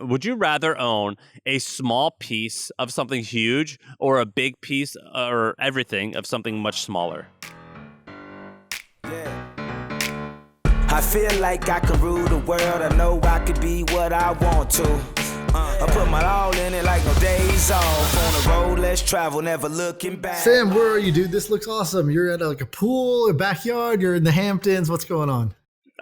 Would you rather own a small piece of something huge or a big piece or everything of something much smaller? Yeah. I feel like I can rule the world. I know I could be what I want to. I put my all in it like no days off. On the road, let's travel, never looking back. Sam, where are you, dude? This looks awesome. You're at like a pool, a backyard. You're in the Hamptons. What's going on?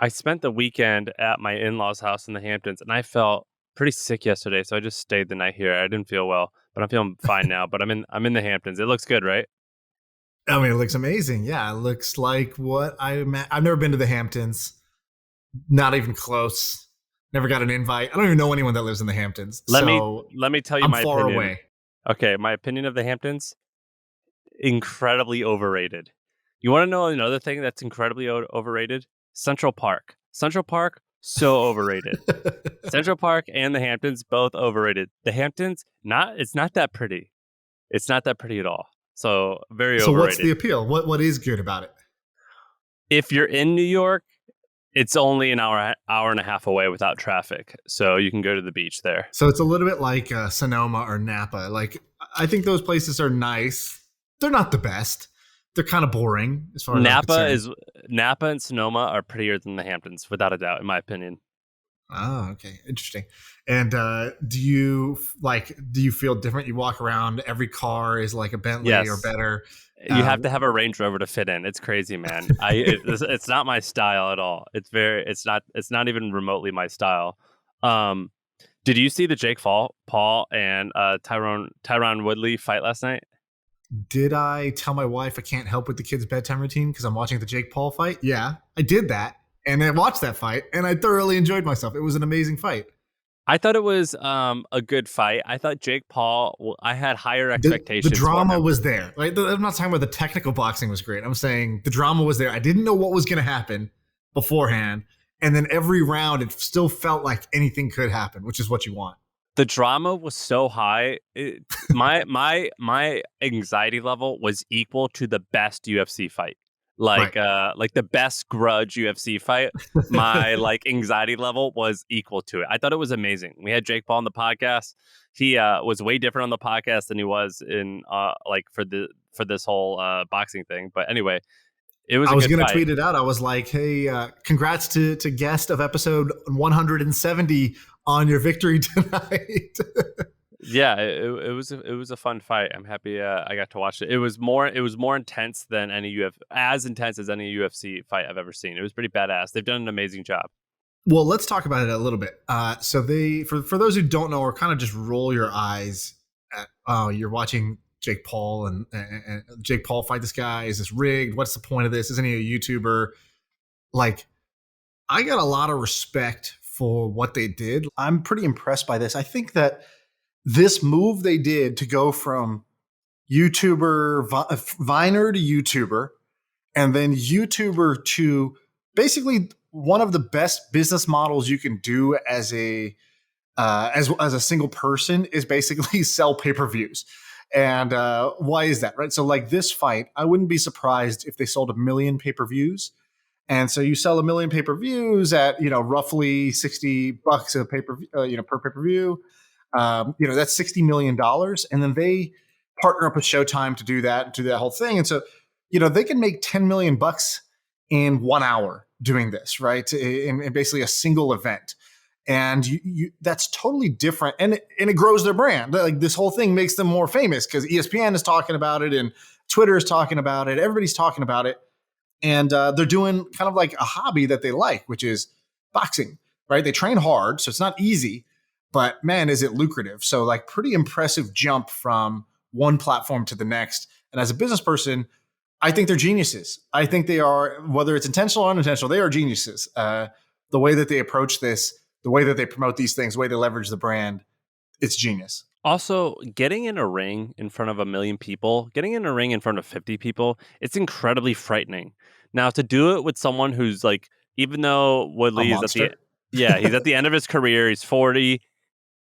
I spent the weekend at my in-laws' house in the Hamptons, and I felt pretty sick yesterday, so I just stayed the night here. I didn't feel well, but I'm feeling fine now. But I'm in the Hamptons. It looks good, right? I mean, it looks amazing. Yeah, it looks like what I've never been to the Hamptons. Not even close. Never got an invite. I don't even know anyone that lives in the Hamptons. Let me tell you I'm my far opinion. away. Okay, my opinion of the Hamptons, incredibly overrated. You want to know another thing that's incredibly overrated? Central Park. Central Park, so overrated. Central Park and the Hamptons, both overrated. The Hamptons, it's not that pretty. It's not that pretty at all. So very overrated. So what's the appeal? What is good about it? If you're in New York, it's only an hour and a half away without traffic. So you can go to the beach there. So it's a little bit like Sonoma or Napa. Like, I think those places are nice. They're not the best. They're kind of boring as far as Napa and Sonoma are prettier than the Hamptons, without a doubt, in my opinion. Oh, okay. Interesting. And do you feel different? You walk around, every car is like a Bentley or better. You have to have a Range Rover to fit in. It's crazy, man. It's not my style at all. It's not even remotely my style. Did you see the Jake Paul and Tyron Woodley fight last night? Did I tell my wife I can't help with the kids' bedtime routine because I'm watching the Jake Paul fight? Yeah, I did that. And I watched that fight, and I thoroughly enjoyed myself. It was an amazing fight. I thought it was a good fight. I thought Jake Paul, I had higher expectations. The drama was there. Right? I'm not talking about the technical boxing was great. I'm saying the drama was there. I didn't know what was going to happen beforehand. And then every round, it still felt like anything could happen, which is what you want. The drama was so high. My anxiety level was equal to the best UFC fight. Like the best grudge UFC fight, my anxiety level was equal to it. I thought it was amazing. We had Jake Paul on the podcast. He was way different on the podcast than he was in for this whole boxing thing. But anyway, it was. I was going to tweet it out. I was like, "Hey, congrats to guest of episode 170 on your victory tonight." Yeah, it was a fun fight. I'm happy I got to watch it. It was more intense than as intense as any UFC fight I've ever seen. It was pretty badass. They've done an amazing job. Well, let's talk about it a little bit. So for those who don't know, or kind of just roll your eyes at, you're watching Jake Paul and Jake Paul fight this guy. Is this rigged? What's the point of this? Isn't he a YouTuber? Like, I got a lot of respect for what they did. I'm pretty impressed by this. I think that this move they did to go from YouTuber, Viner to YouTuber, and then YouTuber to basically one of the best business models you can do as a single person is basically sell pay-per-views. And why is that, right? So like this fight, I wouldn't be surprised if they sold 1 million pay-per-views. And so you sell 1 million pay-per-views at, roughly $60 a pay-per-view, per pay-per-view. That's $60 million. And then they partner up with Showtime to do that whole thing. And so, they can make $10 million in 1 hour doing this, right? In basically a single event. And that's totally different. And it grows their brand. Like, this whole thing makes them more famous because ESPN is talking about it and Twitter is talking about it. Everybody's talking about it. And they're doing kind of like a hobby that they like, which is boxing, right? They train hard, so it's not easy. But man, is it lucrative. So like, pretty impressive jump from one platform to the next. And as a business person, I think they're geniuses. I think they are, whether it's intentional or unintentional, they are geniuses. The way that they approach this, the way that they promote these things, the way they leverage the brand, it's genius. Also, getting in a ring in front of 1 million people, getting in a ring in front of 50 people, it's incredibly frightening. Now, to do it with someone who's like, even though Woodley is he's at the end of his career, he's 40,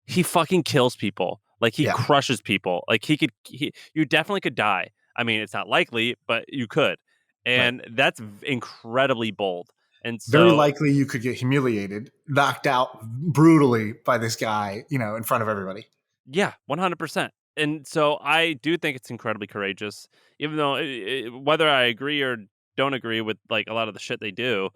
he fucking kills people. Like, he crushes people. Like, you definitely could die. I mean, it's not likely, but you could. And that's incredibly bold. And Very so, likely you could get humiliated, knocked out brutally by this guy, in front of everybody. yeah, 100%. And so I do think it's incredibly courageous, even though whether I agree or don't agree with like a lot of the shit they do,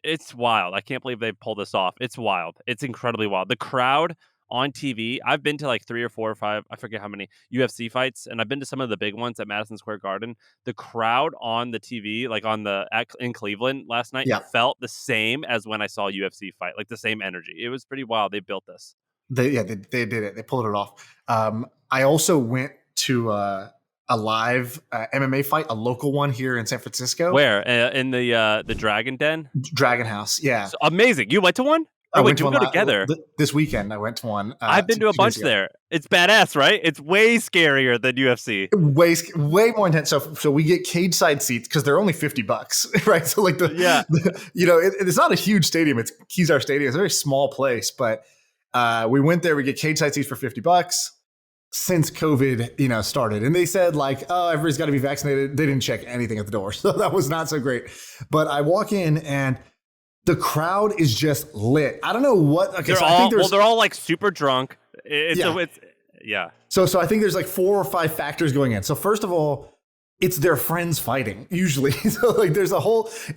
it's wild. I can't believe they pulled this off. It's wild. It's incredibly wild. The crowd on TV, I've been to like 3 or 4 or 5, I forget how many UFC fights, and I've been to some of the big ones at Madison Square Garden. The crowd on the TV, like in Cleveland last night, Yeah. felt the same as when I saw a UFC fight, like the same energy. It was pretty wild. They built this. They did it. They pulled it off. I also went to a live MMA fight, a local one here in San Francisco. Where in the Dragon Den? Dragon House. Yeah, So, amazing. You went to one? I Oh, went wait, to we one go together. this weekend. I went to one. I've been to a 2 days bunch ago. there. It's badass, right? It's way scarier than UFC. Way more intense. So we get cage side seats because they're only $50, right? So like it's not a huge stadium. It's Kezar Stadium. It's a very small place, but we went there. We get cage side seats for $50 since COVID, started, and they said like, oh, everybody's got to be vaccinated. They didn't check anything at the door, so that was not so great. But I walk in and the crowd is just lit. I don't know what. Okay, They're all like super drunk. Yeah. So I think there's like 4 or 5 factors going in. So first of all, it's their friends fighting usually. So like there's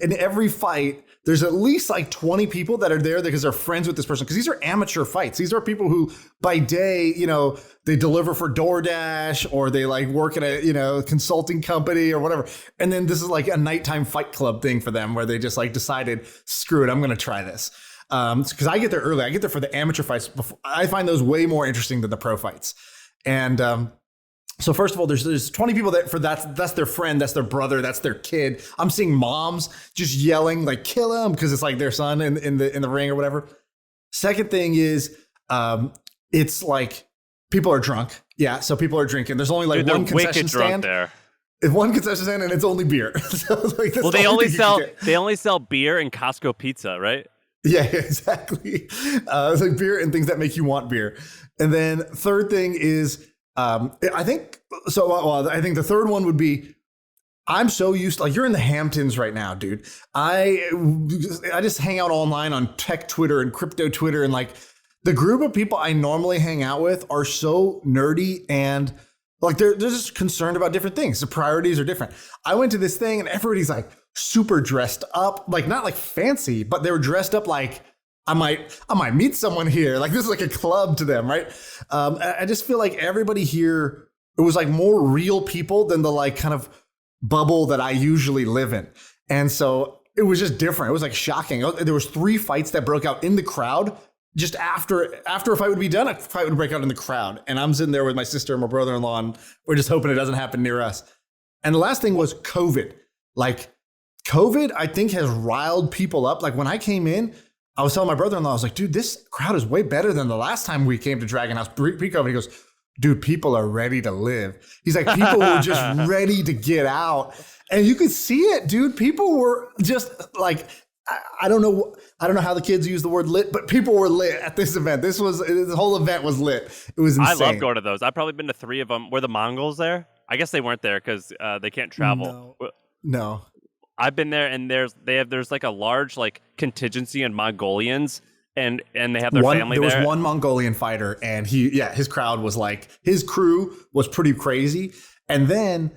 in every fight, there's at least like 20 people that are there because they're friends with this person. Because these are amateur fights. These are people who by day, they deliver for DoorDash or they like work at a, consulting company or whatever. And then this is like a nighttime fight club thing for them where they just like decided, screw it, I'm going to try this. Because I get there early. I get there for the amateur fights. I find those way more interesting than the pro fights. And so first of all, there's 20 people that's their friend, that's their brother, that's their kid. I'm seeing moms just yelling like kill him because it's like their son in the ring or whatever. Second thing is it's like people are drunk. Yeah, so people are drinking. There's only like one concession stand there. It's one concession stand and it's only beer. So like, they only sell beer and Costco pizza, right? Yeah, exactly. It's like beer and things that make you want beer. And then third thing is I think the third one would be I'm so used to, like, you're in the Hamptons right now, dude. I just hang out online on tech Twitter and crypto Twitter, and like the group of people I normally hang out with are so nerdy and like they're just concerned about different things. The priorities are different. I went to this thing and everybody's like super dressed up, like not like fancy, but they were dressed up like I might meet someone here. Like this is like a club to them, right? I just feel like everybody here, it was like more real people than the like kind of bubble that I usually live in. And so it was just different. It was like shocking. There was 3 fights that broke out in the crowd. Just after a fight would be done, a fight would break out in the crowd. And I'm sitting there with my sister and my brother-in-law, and we're just hoping it doesn't happen near us. And the last thing was COVID. Like COVID, I think, has riled people up. Like when I came in, I was telling my brother-in-law, I was like, dude, this crowd is way better than the last time we came to Dragon House pre-COVID. He goes, dude, people are ready to live. He's like, people were just ready to get out. And you could see it, dude. People were just like, I don't know how the kids use the word lit, but people were lit at this event. This whole event was lit. It was insane. I love going to those. I've probably been to 3 of them. Were the Mongols there? I guess they weren't there because they can't travel. No. I've been there, and there's like a large like contingency in Mongolians, and they have their family there. There was one Mongolian fighter, and his crowd was like, his crew was pretty crazy. And then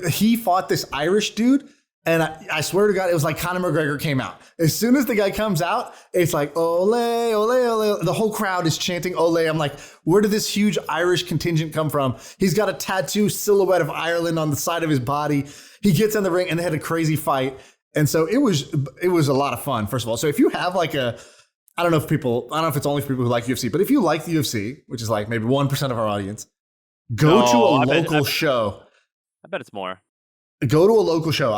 he fought this Irish dude, and I swear to God, it was like Conor McGregor came out. As soon as the guy comes out, it's like, ole, ole, ole. The whole crowd is chanting ole. I'm like, where did this huge Irish contingent come from? He's got a tattoo silhouette of Ireland on the side of his body. He gets in the ring and they had a crazy fight. And so it was a lot of fun, first of all. So if you have like I don't know if it's only for people who like UFC, but if you like the UFC, which is like maybe 1% of our audience, go to a local show. I bet it's more. Go to a local show.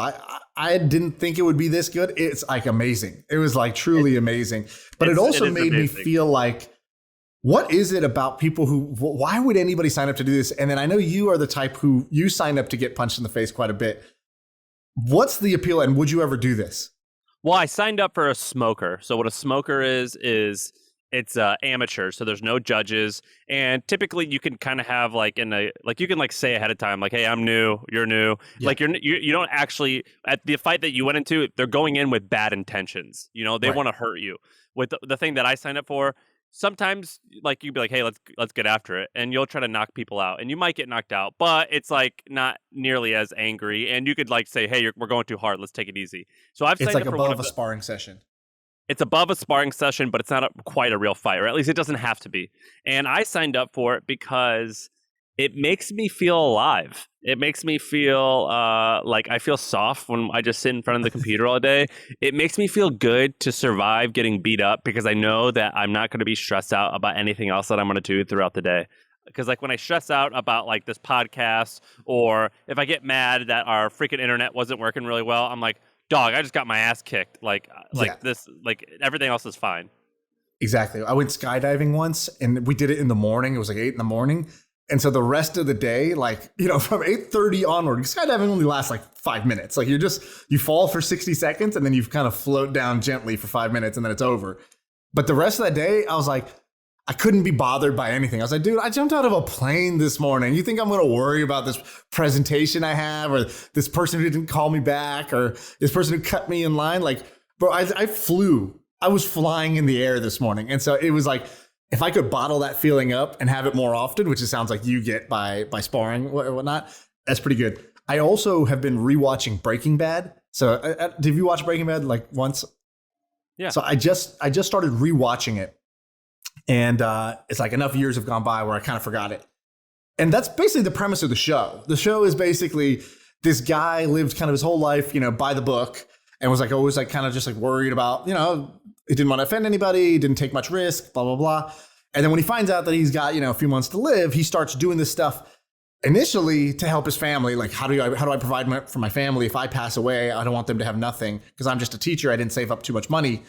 I didn't think it would be this good. It's like amazing. It was like truly amazing. But it also made me feel like, what is it about people why would anybody sign up to do this? And then I know you are the type who you signed up to get punched in the face quite a bit. What's the appeal, and would you ever do this? Well, I signed up for a smoker. So what a smoker is it's amateur, so there's no judges, and typically you can kind of have like you can like say ahead of time like, hey, I'm new, you're new. Yeah. Like you don't actually, at the fight that you went into, they're going in with bad intentions. You know, they Right. want to hurt you. With the thing that I signed up for, sometimes like you'd be like, hey, let's get after it, and you'll try to knock people out, and you might get knocked out, but it's like not nearly as angry, and you could like say, hey, we're going too hard, let's take it easy. So I've It's signed like up for one above of a sparring session. it's above a sparring session, but it's not quite a real fight, or at least it doesn't have to be. And I signed up for it because it makes me feel alive. It makes me feel like I feel soft when I just sit in front of the computer all day. It makes me feel good to survive getting beat up because I know that I'm not going to be stressed out about anything else that I'm going to do throughout the day. Because like when I stress out about like this podcast, or if I get mad that our freaking internet wasn't working really well, I'm like, dog, I just got my ass kicked. Like this, like everything else is fine. Exactly. I went skydiving once, and we did it in the morning. It was like 8 a.m. And so the rest of the day, like, you know, from 8:30 onward, skydiving only lasts like 5 minutes. Like you fall for 60 seconds and then you kind of float down gently for 5 minutes and then it's over. But the rest of that day, I was like, I couldn't be bothered by anything. I was like, dude, I jumped out of a plane this morning. You think I'm going to worry about this presentation I have, or this person who didn't call me back, or this person who cut me in line? Like, bro, I flew. I was flying in the air this morning. And so it was like, if I could bottle that feeling up and have it more often, which it sounds like you get by sparring or whatnot, that's pretty good. I also have been rewatching Breaking Bad. So did you watch Breaking Bad like once? Yeah. So I just started rewatching it. And it's like enough years have gone by where I kind of forgot it. And that's basically the premise of the show. The show is basically this guy lived kind of his whole life, you know, by the book, and was like always like kind of just like worried about, you know, he didn't want to offend anybody, he didn't take much risk, blah, blah, blah. And then when he finds out that he's got, you know, a few months to live, he starts doing this stuff initially to help his family. Like, how do I provide for my family? If I pass away, I don't want them to have nothing because I'm just a teacher. I didn't save up too much money.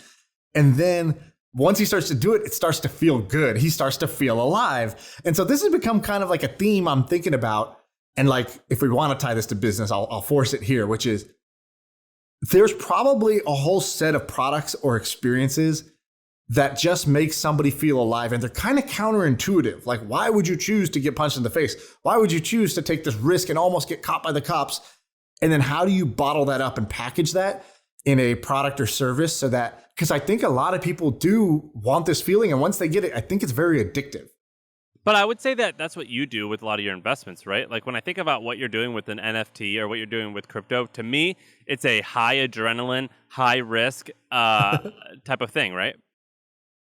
And then once he starts to do it, it starts to feel good. He starts to feel alive. And so this has become kind of like a theme I'm thinking about. And like, if we want to tie this to business, I'll force it here, which is there's probably a whole set of products or experiences that just make somebody feel alive. And they're kind of counterintuitive. Like, why would you choose to get punched in the face? Why would you choose to take this risk and almost get caught by the cops? And then how do you bottle that up and package that in a product or service so that, because I think a lot of people do want this feeling. And once they get it, I think it's very addictive. But I would say that that's what you do with a lot of your investments, right? Like when I think about what you're doing with an NFT or what you're doing with crypto, to me, it's a high adrenaline, high risk type of thing, right?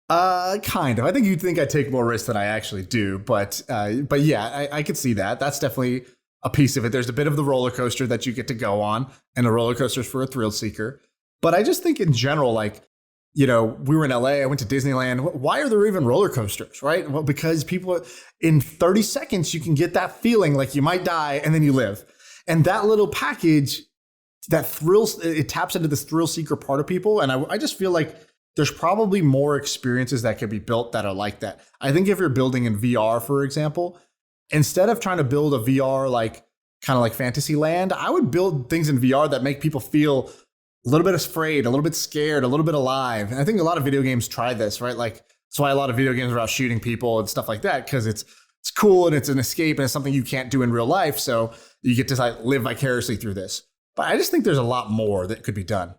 Kind of. I think you'd think I take more risks than I actually do. But yeah, I could see that. That's definitely a piece of it. There's a bit of the roller coaster that you get to go on, and a roller coaster is for a thrill seeker. But I just think in general, like, you know, we were in LA, I went to Disneyland. Why are there even roller coasters, right? Well, because people, in 30 seconds, you can get that feeling like you might die and then you live. And that little package, that thrill, it taps into this thrill seeker part of people. And I just feel like there's probably more experiences that could be built that are like that. I think if you're building in VR, for example, instead of trying to build a VR like kind of like Fantasyland, I would build things in VR that make people feel a little bit afraid, a little bit scared, a little bit alive. And I think a lot of video games try this, right? Like, that's why a lot of video games are about shooting people and stuff like that, because it's cool and it's an escape and it's something you can't do in real life. So you get to like live vicariously through this. But I just think there's a lot more that could be done.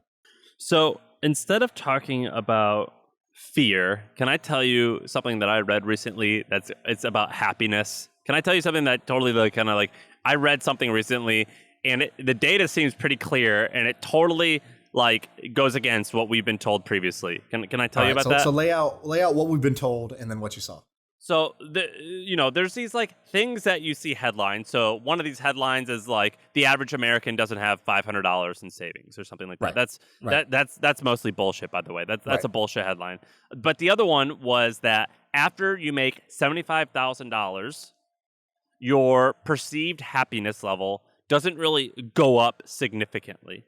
So instead of talking about fear, can I tell you something that I read recently it's about happiness? Can I tell you something that totally like kind of like, I read something recently and the data seems pretty clear and it totally like goes against what we've been told previously. Can I tell you about that? So lay out what we've been told and then what you saw. So, there's these like things that you see headlines. So one of these headlines is like the average American doesn't have $500 in savings or something like that. Right. That's mostly bullshit, by the way. That's Right. a bullshit headline. But the other one was that after you make $75,000, your perceived happiness level doesn't really go up significantly.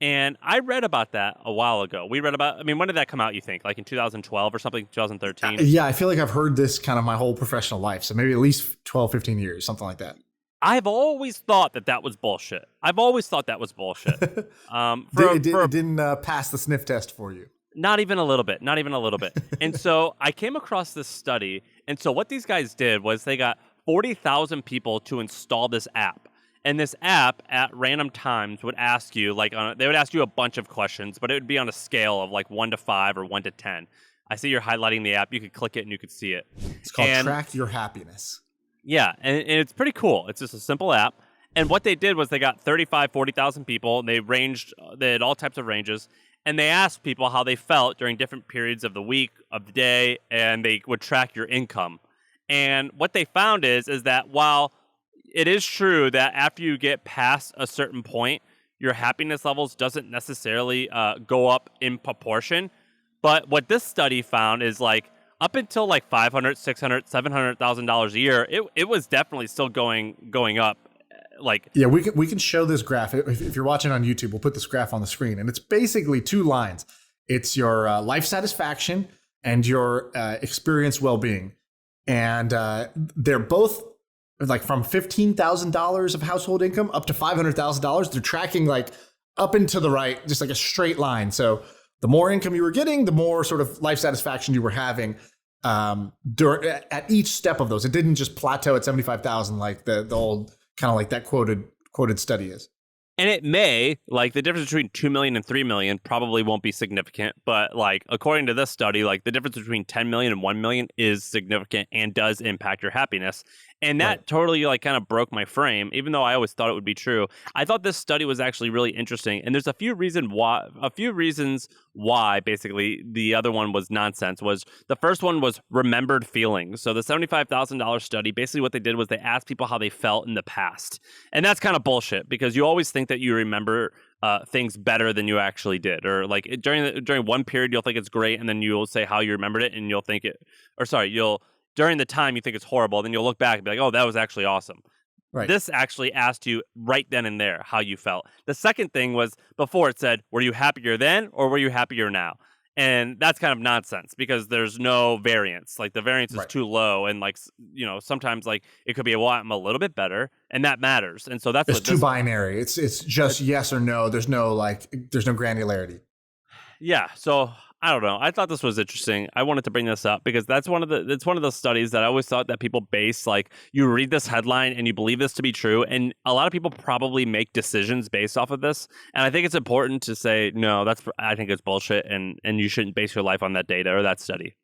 And I read about that a while ago. When did that come out, you think? Like in 2012 or something, 2013? Yeah, I feel like I've heard this kind of my whole professional life. So maybe at least 12, 15 years, something like that. I've always thought that was bullshit. It didn't pass the sniff test for you. Not even a little bit. Not even a little bit. And so I came across this study. And so what these guys did was they got 40,000 people to install this app. And this app at random times would ask you, they would ask you a bunch of questions, but it would be on a scale of like 1 to 5 or 1 to 10. I see you're highlighting the app. You could click it and you could see it. It's called Track Your Happiness. Yeah. And it's pretty cool. It's just a simple app. And what they did was they got 40,000 people. And they had all types of ranges. And they asked people how they felt during different periods of the week, of the day, and they would track your income. And what they found is that while it is true that after you get past a certain point, your happiness levels doesn't necessarily go up in proportion. But what this study found is like up until like $500,000, $600,000, $700,000 a year, it was definitely still going up. Yeah, we can show this graph. If you're watching on YouTube, we'll put this graph on the screen, and it's basically 2 lines. It's your life satisfaction and your experience well-being, and they're both like from $15,000 of household income up to $500,000. They're tracking like up and to the right, just like a straight line. So the more income you were getting, the more sort of life satisfaction you were having at each step of those. It didn't just plateau at 75,000 like the old kind of like that quoted study is. And it may, like the difference between 2 million and 3 million probably won't be significant, but like according to this study, like the difference between 10 million and 1 million is significant and does impact your happiness. And that totally like kind of broke my frame, even though I always thought it would be true. I thought this study was actually really interesting. And there's a few reasons why basically the other one was nonsense. Was the first one was remembered feelings. So the $75,000 study, basically what they did was they asked people how they felt in the past. And that's kind of bullshit because you always think that you remember things better than you actually did. Or like during one period, you'll think it's great. And then you'll say how you remembered it and you'll think during the time you think it's horrible, then you'll look back and be like, oh, that was actually awesome. Right. This actually asked you right then and there how you felt. The second thing was before it said, were you happier then or were you happier now? And that's kind of nonsense because there's no variance. Like the variance is too low. And like, sometimes like it could be, well, I'm a little bit better and that matters. And so it's too binary. It's just yes or no. There's no granularity. Yeah. So I don't know. I thought this was interesting. I wanted to bring this up because it's one of the studies that I always thought that people base, like you read this headline and you believe this to be true. And a lot of people probably make decisions based off of this. And I think it's important to say, no, I think it's bullshit. And you shouldn't base your life on that data or that study.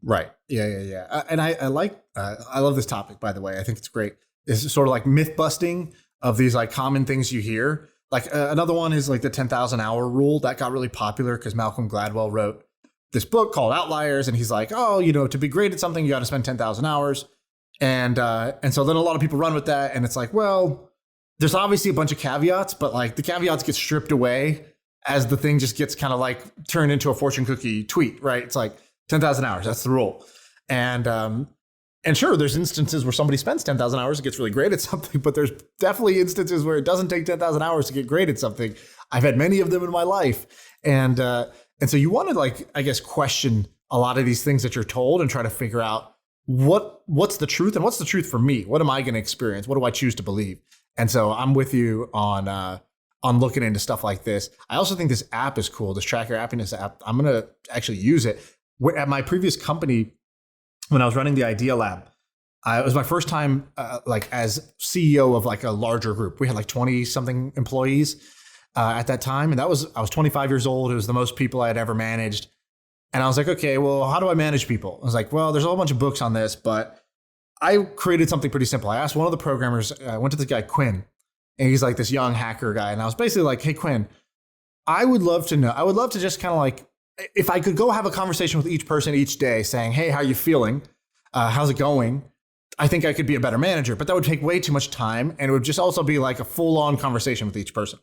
Right. Yeah. And I love this topic, by the way. I think it's great. It's sort of like myth busting of these like common things you hear. Like another one is like the 10,000 hour rule that got really popular because Malcolm Gladwell wrote this book called Outliers. And he's like, oh, to be great at something, you got to spend 10,000 hours. And so then a lot of people run with that. And it's like, well, there's obviously a bunch of caveats, but like the caveats get stripped away as the thing just gets kind of like turned into a fortune cookie tweet, right? It's like 10,000 hours. That's the rule. And sure, there's instances where somebody spends 10,000 hours and gets really great at something, but there's definitely instances where it doesn't take 10,000 hours to get great at something. I've had many of them in my life. And so you want to like, I guess, question a lot of these things that you're told and try to figure out what's the truth and what's the truth for me? What am I going to experience? What do I choose to believe? And so I'm with you on looking into stuff like this. I also think this app is cool, this Track Your Happiness app. I'm going to actually use it. At my previous company, when I was running the Idea Lab, it was my first time as CEO of like a larger group. We had like 20 something employees at that time. And I was 25 years old. It was the most people I had ever managed. And I was like, okay, well, how do I manage people? I was like, well, there's a whole bunch of books on this, but I created something pretty simple. I asked one of the programmers, I went to this guy, Quinn, and he's like this young hacker guy. And I was basically like, hey, Quinn, I would love to just kind of like, if I could go have a conversation with each person each day saying, hey, how are you feeling? How's it going? I think I could be a better manager, but that would take way too much time. And it would just also be like a full on conversation with each person.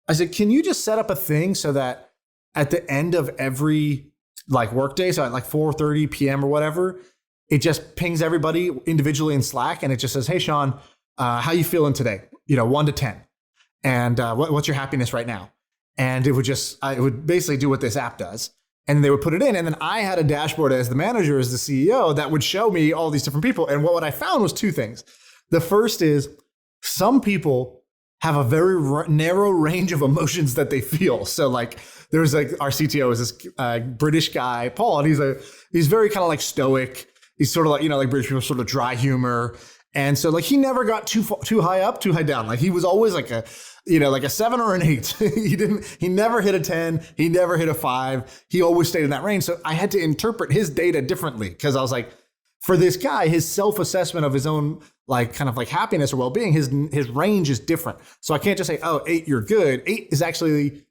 I said, can you just set up a thing so that at the end of every like workday, so at like 4:30 p.m. or whatever, it just pings everybody individually in Slack. And it just says, hey, Shaan, how you feeling today? 1 to 10. And what's your happiness right now? And it would basically do what this app does. And they would put it in. And then I had a dashboard as the manager, as the CEO, that would show me all these different people. And what I found was two things. The first is some people have a very narrow range of emotions that they feel. So like there's like our CTO is this British guy, Paul, and he's very kind of like stoic. He's sort of like, like British people, sort of dry humor. And so like he never got too high up, too high down. Like he was always like a 7 or an 8. He never hit a 10. He never hit a 5. He always stayed in that range. So I had to interpret his data differently because I was like, for this guy, his self-assessment of his own like kind of like happiness or well-being, his range is different. So I can't just say, oh, 8, you're good. 8 is actually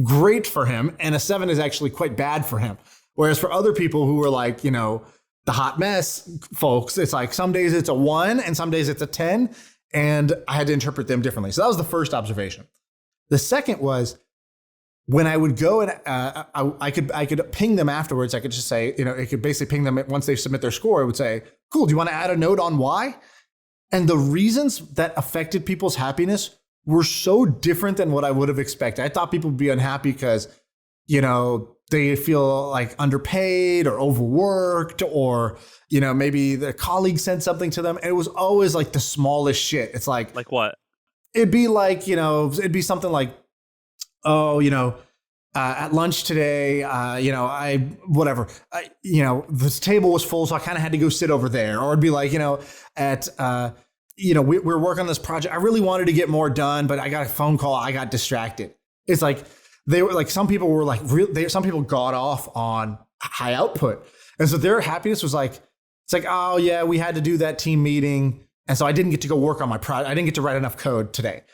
great for him. And a 7 is actually quite bad for him. Whereas for other people who are like, the hot mess folks, it's like some days it's a 1 and some days it's a 10. And I had to interpret them differently. So that was the first observation. The second was when I would go and I could ping them afterwards. I could just say, it could basically ping them once they submit their score. It would say, cool, do you want to add a note on why? And the reasons that affected people's happiness were so different than what I would have expected. I thought people would be unhappy because, they feel like underpaid or overworked or, maybe their colleague sent something to them. And it was always like the smallest shit. It's like what? It'd be like, it'd be something like, oh, at lunch today, this table was full, so I kind of had to go sit over there. Or it'd be like, we're working on this project. I really wanted to get more done, but I got a phone call. I got distracted. It's like, they were like, some people were like, some people got off on high output. And so their happiness was like, it's like, oh yeah, we had to do that team meeting. And so I didn't get to go work on my project. I didn't get to write enough code today.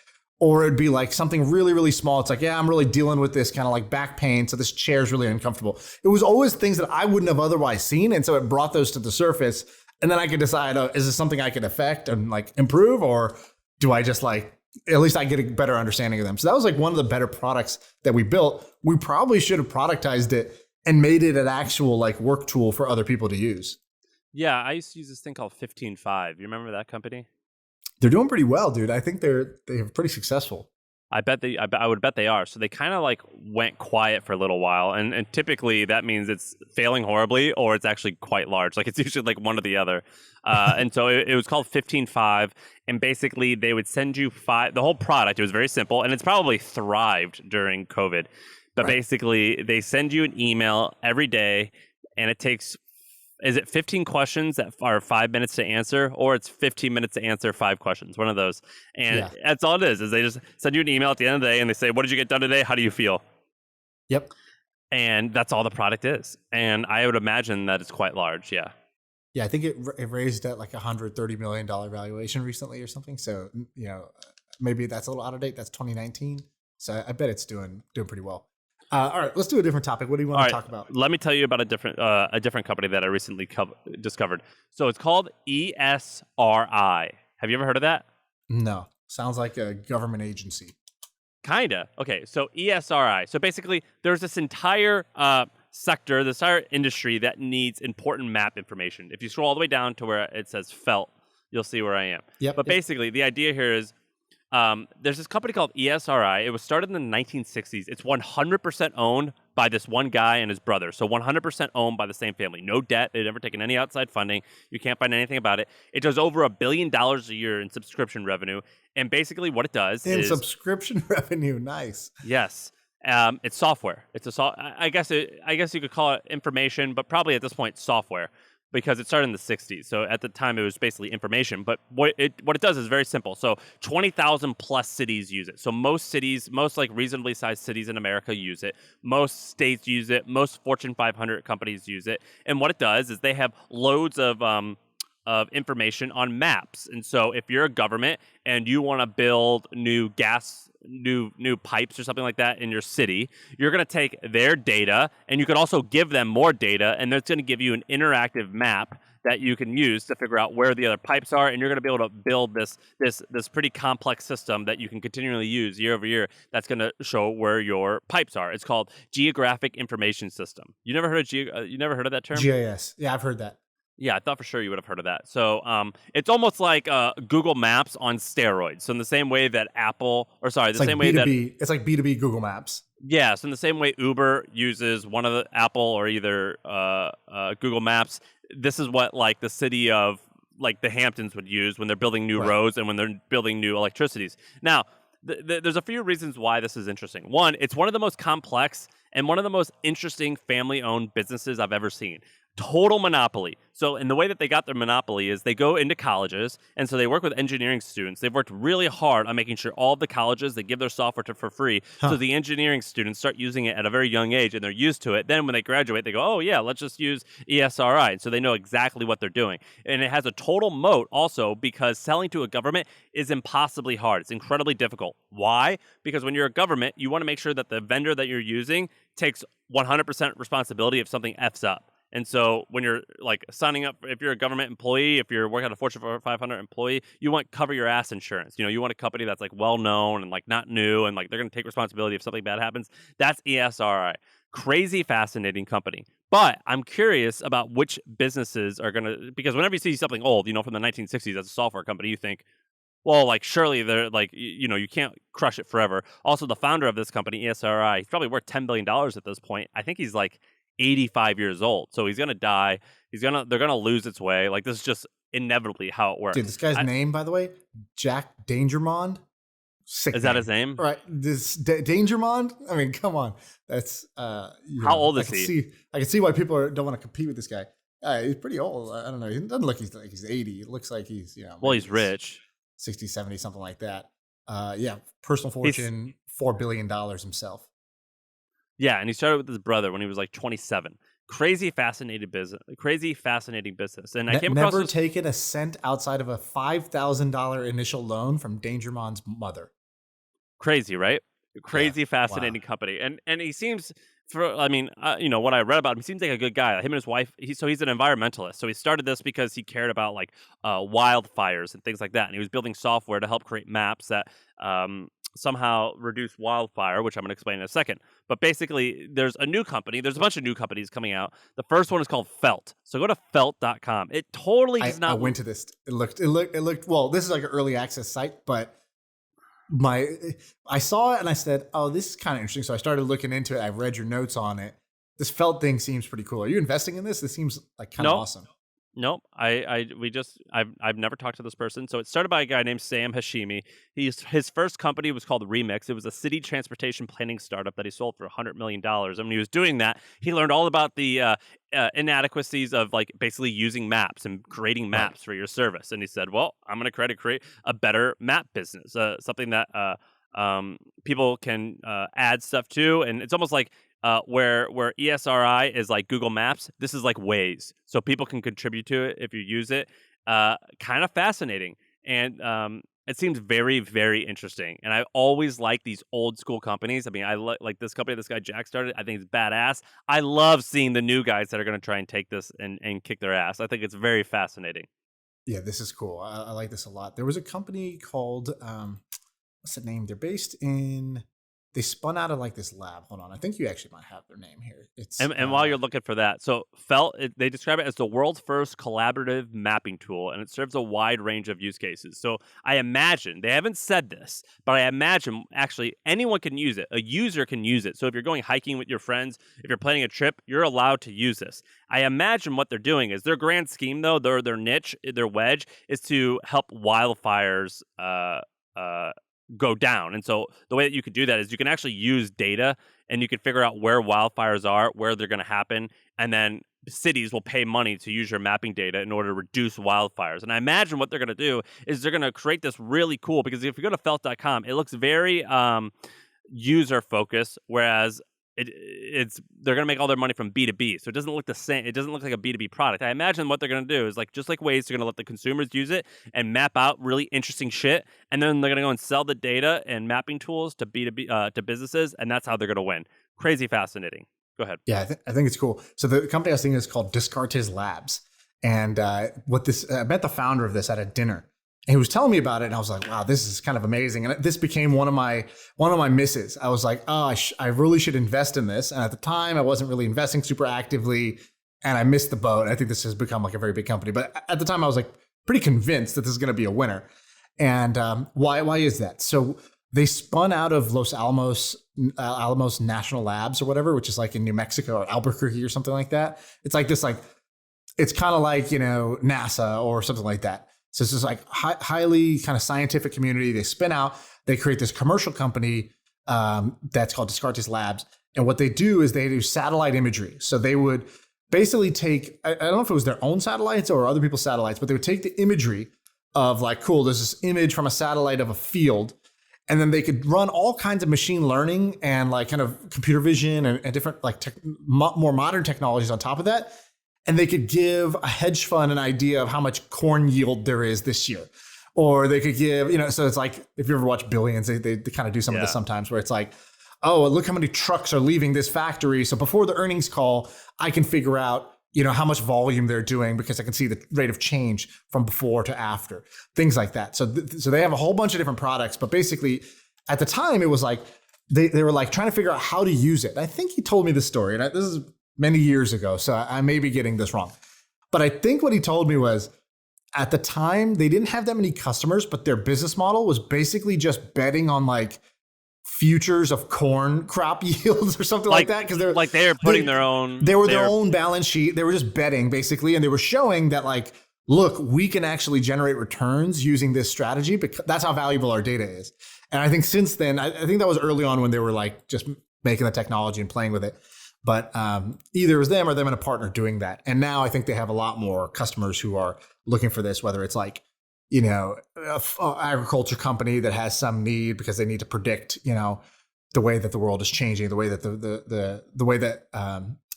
Or it'd be like something really, really small. It's like, yeah, I'm really dealing with this kind of like back pain. So this chair is really uncomfortable. It was always things that I wouldn't have otherwise seen. And so it brought those to the surface. And then I could decide, oh, is this something I could affect and like improve? Or do I just like, at least I get a better understanding of them. So that was like one of the better products that we built. We probably should have productized it and made it an actual like work tool for other people to use. Yeah, I used to use this thing called 15.5. You remember that company? They're doing pretty well, dude. I think they're pretty successful. I would bet they are. So they kind of like went quiet for a little while, and typically that means it's failing horribly or it's actually quite large. Like it's usually like one or the other. And so it was called 15.5, and basically they would send you 5. The whole product, it was very simple, and it's probably thrived during COVID. But basically they send you an email every day, and it takes. Is it 15 questions that are 5 minutes to answer, or it's 15 minutes to answer 5 questions? One of those. And that's all it is they just send you an email at the end of the day and they say, what did you get done today? How do you feel? Yep. And that's all the product is. And I would imagine that it's quite large. Yeah. Yeah. I think it raised at like $130 million valuation recently or something. So, maybe that's a little out of date. That's 2019. So I bet it's doing pretty well. All right, let's do a different topic. What do you want to talk about? Let me tell you about a different company that I recently discovered. So it's called ESRI. Have you ever heard of that? No. Sounds like a government agency. Kinda. Okay, so ESRI. So basically, there's this entire sector, this entire industry that needs important map information. If you scroll all the way down to where it says felt, you'll see where I am. Yep. But basically, the idea here is there's this company called ESRI. It was started in the 1960s. It's 100% owned by this one guy and his brother. So 100% owned by the same family. No debt. They've never taken any outside funding. You can't find anything about it. It does over $1 billion a year in subscription revenue. And basically what it does is... subscription revenue. Nice. Yes. It's software. It's I guess you could call it information, but probably at this point software. Because it started in the 60s. So at the time, it was basically information. But what it does is very simple. So 20,000 plus cities use it. So most like reasonably sized cities in America use it. Most states use it. Most Fortune 500 companies use it. And what it does is they have loads of information on maps. And so if you're a government and you want to build new pipes or something like that in your city, you're going to take their data, and you can also give them more data, and that's going to give you an interactive map that you can use to figure out where the other pipes are, and you're going to be able to build this pretty complex system that you can continually use year over year that's going to show where your pipes are. It's called Geographic Information System. You never heard of that term? GIS. Yeah, I've heard that. Yeah, I thought for sure you would have heard of that. So it's almost like Google Maps on steroids. So in the same way that it's like B2B Google Maps. Yeah, so in the same way Uber uses one of the Apple or either Google Maps, this is what like the city of like the Hamptons would use when they're building new roads and when they're building new electricities. Now, there's a few reasons why this is interesting. One, it's one of the most complex and one of the most interesting family-owned businesses I've ever seen. Total monopoly. So, in the way that they got their monopoly is they go into colleges, and so they work with engineering students. They've worked really hard on making sure all of the colleges, they give their software to for free, so the engineering students start using it at a very young age, and they're used to it. Then when they graduate, they go, oh yeah, let's just use ESRI. And so they know exactly what they're doing. And it has a total moat also because selling to a government is impossibly hard. It's incredibly difficult. Why? Because when you're a government, you want to make sure that the vendor that you're using takes 100% responsibility if something F's up. And so when you're like signing up, if you're a government employee, if you're working at a Fortune 500 employee, you want cover your ass insurance. You know, you want a company that's like well known and like not new and like they're going to take responsibility if something bad happens. That's ESRI. Crazy fascinating company. But I'm curious about which businesses are going to, because whenever you see something old, you know, from the 1960s as a software company, you think, well, like surely they're like, you know, you can't crush it forever. Also, the founder of this company, ESRI, he's probably worth $10 billion at this point. I think he's like 85 years old, so he's gonna die. They're gonna lose its way. Like this is just inevitably how it works. Dude, this guy's name, by the way, Jack Dangermond. Sick is name. that his name? Right, this Dangermond. I mean, come on, that's how old is he? I can see why people don't want to compete with this guy. He's pretty old. I don't know. He doesn't look like he's 80. It looks like he's well, he's rich, 60, 70, something like that. Yeah, personal fortune, $4 billion himself. Yeah, and he started with his brother when he was like 27. Crazy fascinating business. And I came across never taken a cent outside of a $5,000 initial loan from Dangermond's mother. Crazy, right? Crazy, fascinating company. And he seems, you know, what I read about him, he seems like a good guy. Him and his wife, he's an environmentalist. So he started this because he cared about like wildfires and things like that. And he was building software to help create maps that somehow reduce wildfire, which I'm going to explain in a second. But basically, there's a new company. There's a bunch of new companies coming out. The first one is called Felt. So go to felt.com. It totally does not. I went to this. It looked. Well, this is like an early access site, but I saw it and I said, "Oh, this is kind of interesting." So I started looking into it. I read your notes on it. This Felt thing seems pretty cool. Are you investing in this? This seems like kind of awesome. Nope. I've never talked to this person. So it started by a guy named Sam Hashimi. His first company was called Remix. It was a city transportation planning startup that he sold for $100 million. And when he was doing that, he learned all about the inadequacies of like basically using maps and creating maps for your service. And he said, well, I'm going to create a better map business, something that people can add stuff to. And it's almost like where ESRI is like Google Maps, this is like Waze. So people can contribute to it if you use it. Kind of fascinating. And it seems very, very interesting. And I always like these old school companies. I mean, I like this company this guy Jack started. I think it's badass. I love seeing the new guys that are going to try and take this and kick their ass. I think it's very fascinating. Yeah, this is cool. I like this a lot. There was a company called, what's the name? They spun out of like this lab. Hold on. I think you actually might have their name here. And while you're looking for that, so Felt, they describe it as the world's first collaborative mapping tool, and it serves a wide range of use cases. So I imagine, they haven't said this, but I imagine actually anyone can use it. A user can use it. So if you're going hiking with your friends, if you're planning a trip, you're allowed to use this. I imagine what they're doing is their grand scheme, though, their niche, their wedge, is to help wildfires go down. And so the way that you could do that is you can actually use data and you can figure out where wildfires are, where they're going to happen, and then cities will pay money to use your mapping data in order to reduce wildfires. And I imagine what they're going to do is they're going to create this really cool, because if you go to felt.com, it looks very user focused, whereas they're going to make all their money from B2B. So it doesn't look the same. It doesn't look like a B2B product. I imagine what they're going to do is like, just like Waze, they're going to let the consumers use it and map out really interesting shit. And then they're going to go and sell the data and mapping tools to B2B, to businesses. And that's how they're going to win. Crazy fascinating. Go ahead. Yeah, I think it's cool. So the company I was thinking is called Descartes Labs. And I met the founder of this at a dinner. And he was telling me about it, and I was like, "Wow, this is kind of amazing." And this became one of my misses. I was like, "Oh, I really should invest in this." And at the time, I wasn't really investing super actively, and I missed the boat. I think this has become like a very big company, but at the time, I was like pretty convinced that this is going to be a winner. And why is that? So they spun out of Los Alamos National Labs or whatever, which is like in New Mexico or Albuquerque or something like that. It's like this, like it's kind of like NASA or something like that. So it's just like highly kind of scientific community. They spin out. they create this commercial company that's called Descartes Labs. And what they do is they do satellite imagery. So they would basically take, I don't know if it was their own satellites or other people's satellites, but they would take the imagery of like, cool, there's this image from a satellite of a field. And then they could run all kinds of machine learning and like kind of computer vision and different like more modern technologies on top of that. And they could give a hedge fund an idea of how much corn yield there is this year. Or they could give, so it's like, if you ever watch Billions, they kind of do some of this sometimes where it's like, oh, look how many trucks are leaving this factory. So before the earnings call, I can figure out, how much volume they're doing because I can see the rate of change from before to after, things like that. So they have a whole bunch of different products, but basically at the time it was like, they were like trying to figure out how to use it. I think he told me this story, and this is many years ago, so I may be getting this wrong. But I think what he told me was at the time they didn't have that many customers, but their business model was basically just betting on like futures of corn crop yields or something like that, because they're like they were putting their own. They were their own balance sheet. They were just betting basically, and they were showing that like, look, we can actually generate returns using this strategy because that's how valuable our data is. And I think since then, I think that was early on when they were like just making the technology and playing with it. But either it was them or them and a partner doing that. And now I think they have a lot more customers who are looking for this, whether it's like, agriculture company that has some need because they need to predict, the way that the world is changing, the way that the way that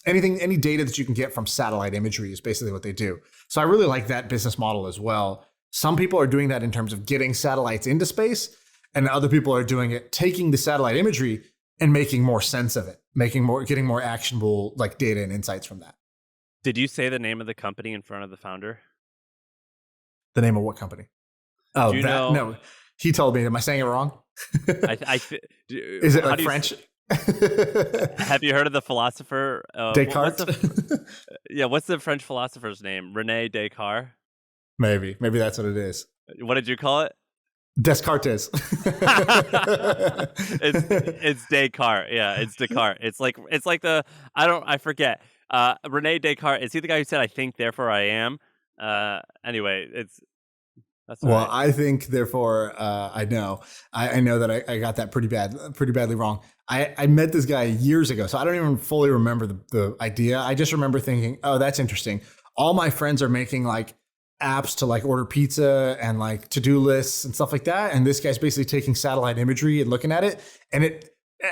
any data that you can get from satellite imagery is basically what they do. So I really like that business model as well. Some people are doing that in terms of getting satellites into space, and other people are doing it, taking the satellite imagery and making more sense of it, getting more actionable like data and insights from that. Did you say the name of the company in front of the founder? The name of what company? Oh, no. He told me. Am I saying it wrong? Is it like French? Have you heard of the philosopher Descartes? What's the French philosopher's name? René Descartes? Maybe that's what it is. What did you call it? Descartes. it's Descartes. Yeah, it's Descartes. It's like I forget. René Descartes. Is he the guy who said "I think, therefore I am"? Anyway, that's right. I think, therefore, I know. I know that I got that pretty badly wrong. I met this guy years ago, so I don't even fully remember the idea. I just remember thinking, oh, that's interesting. All my friends are making like apps to like order pizza and like to-do lists and stuff like that. And this guy's basically taking satellite imagery and looking at it. And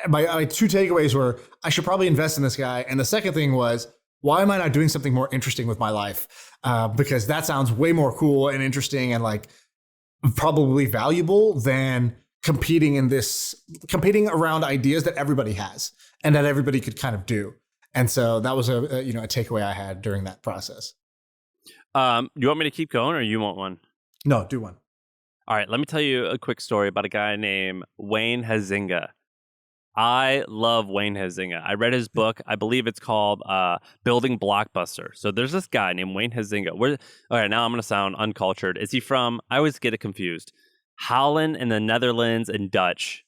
my two takeaways were, I should probably invest in this guy. And the second thing was, why am I not doing something more interesting with my life? Because that sounds way more cool and interesting and like probably valuable than competing around ideas that everybody has and that everybody could kind of do. And so that was a takeaway I had during that process. You want me to keep going or you want one? No, do one. All right, let me tell you a quick story about a guy named Wayne Huizenga. I love Wayne Huizenga. I read his book. I believe it's called Building Blockbuster. So there's this guy named Wayne Huizenga. All right, now I'm going to sound uncultured. Is he from, I always get it confused, Holland in the Netherlands and Dutch?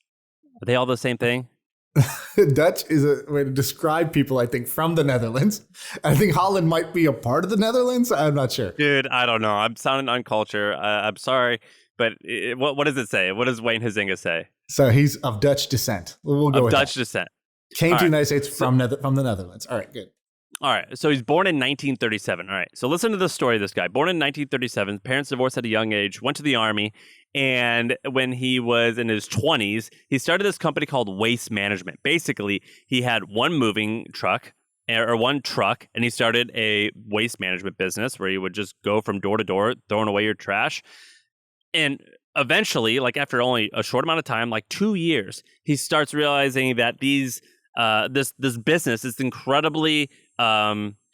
Are they all the same thing? Dutch is a way to describe people, I think, from the Netherlands. I think Holland might be a part of the Netherlands. I'm not sure. Dude, I don't know. I'm sounding uncultured. I'm sorry. But what does it say? What does Wayne Huizenga say? So he's of Dutch descent. We'll go with Dutch descent. Came to the United States from the Netherlands. All right, good. All right. So he's born in 1937. All right. So listen to the story of this guy. Born in 1937, parents divorced at a young age, went to the army. And when he was in his 20s, he started this company called Waste Management. Basically, he had one truck, and he started a waste management business where he would just go from door to door, throwing away your trash. And eventually, like after only a short amount of time, like 2 years, he starts realizing that this business is incredibly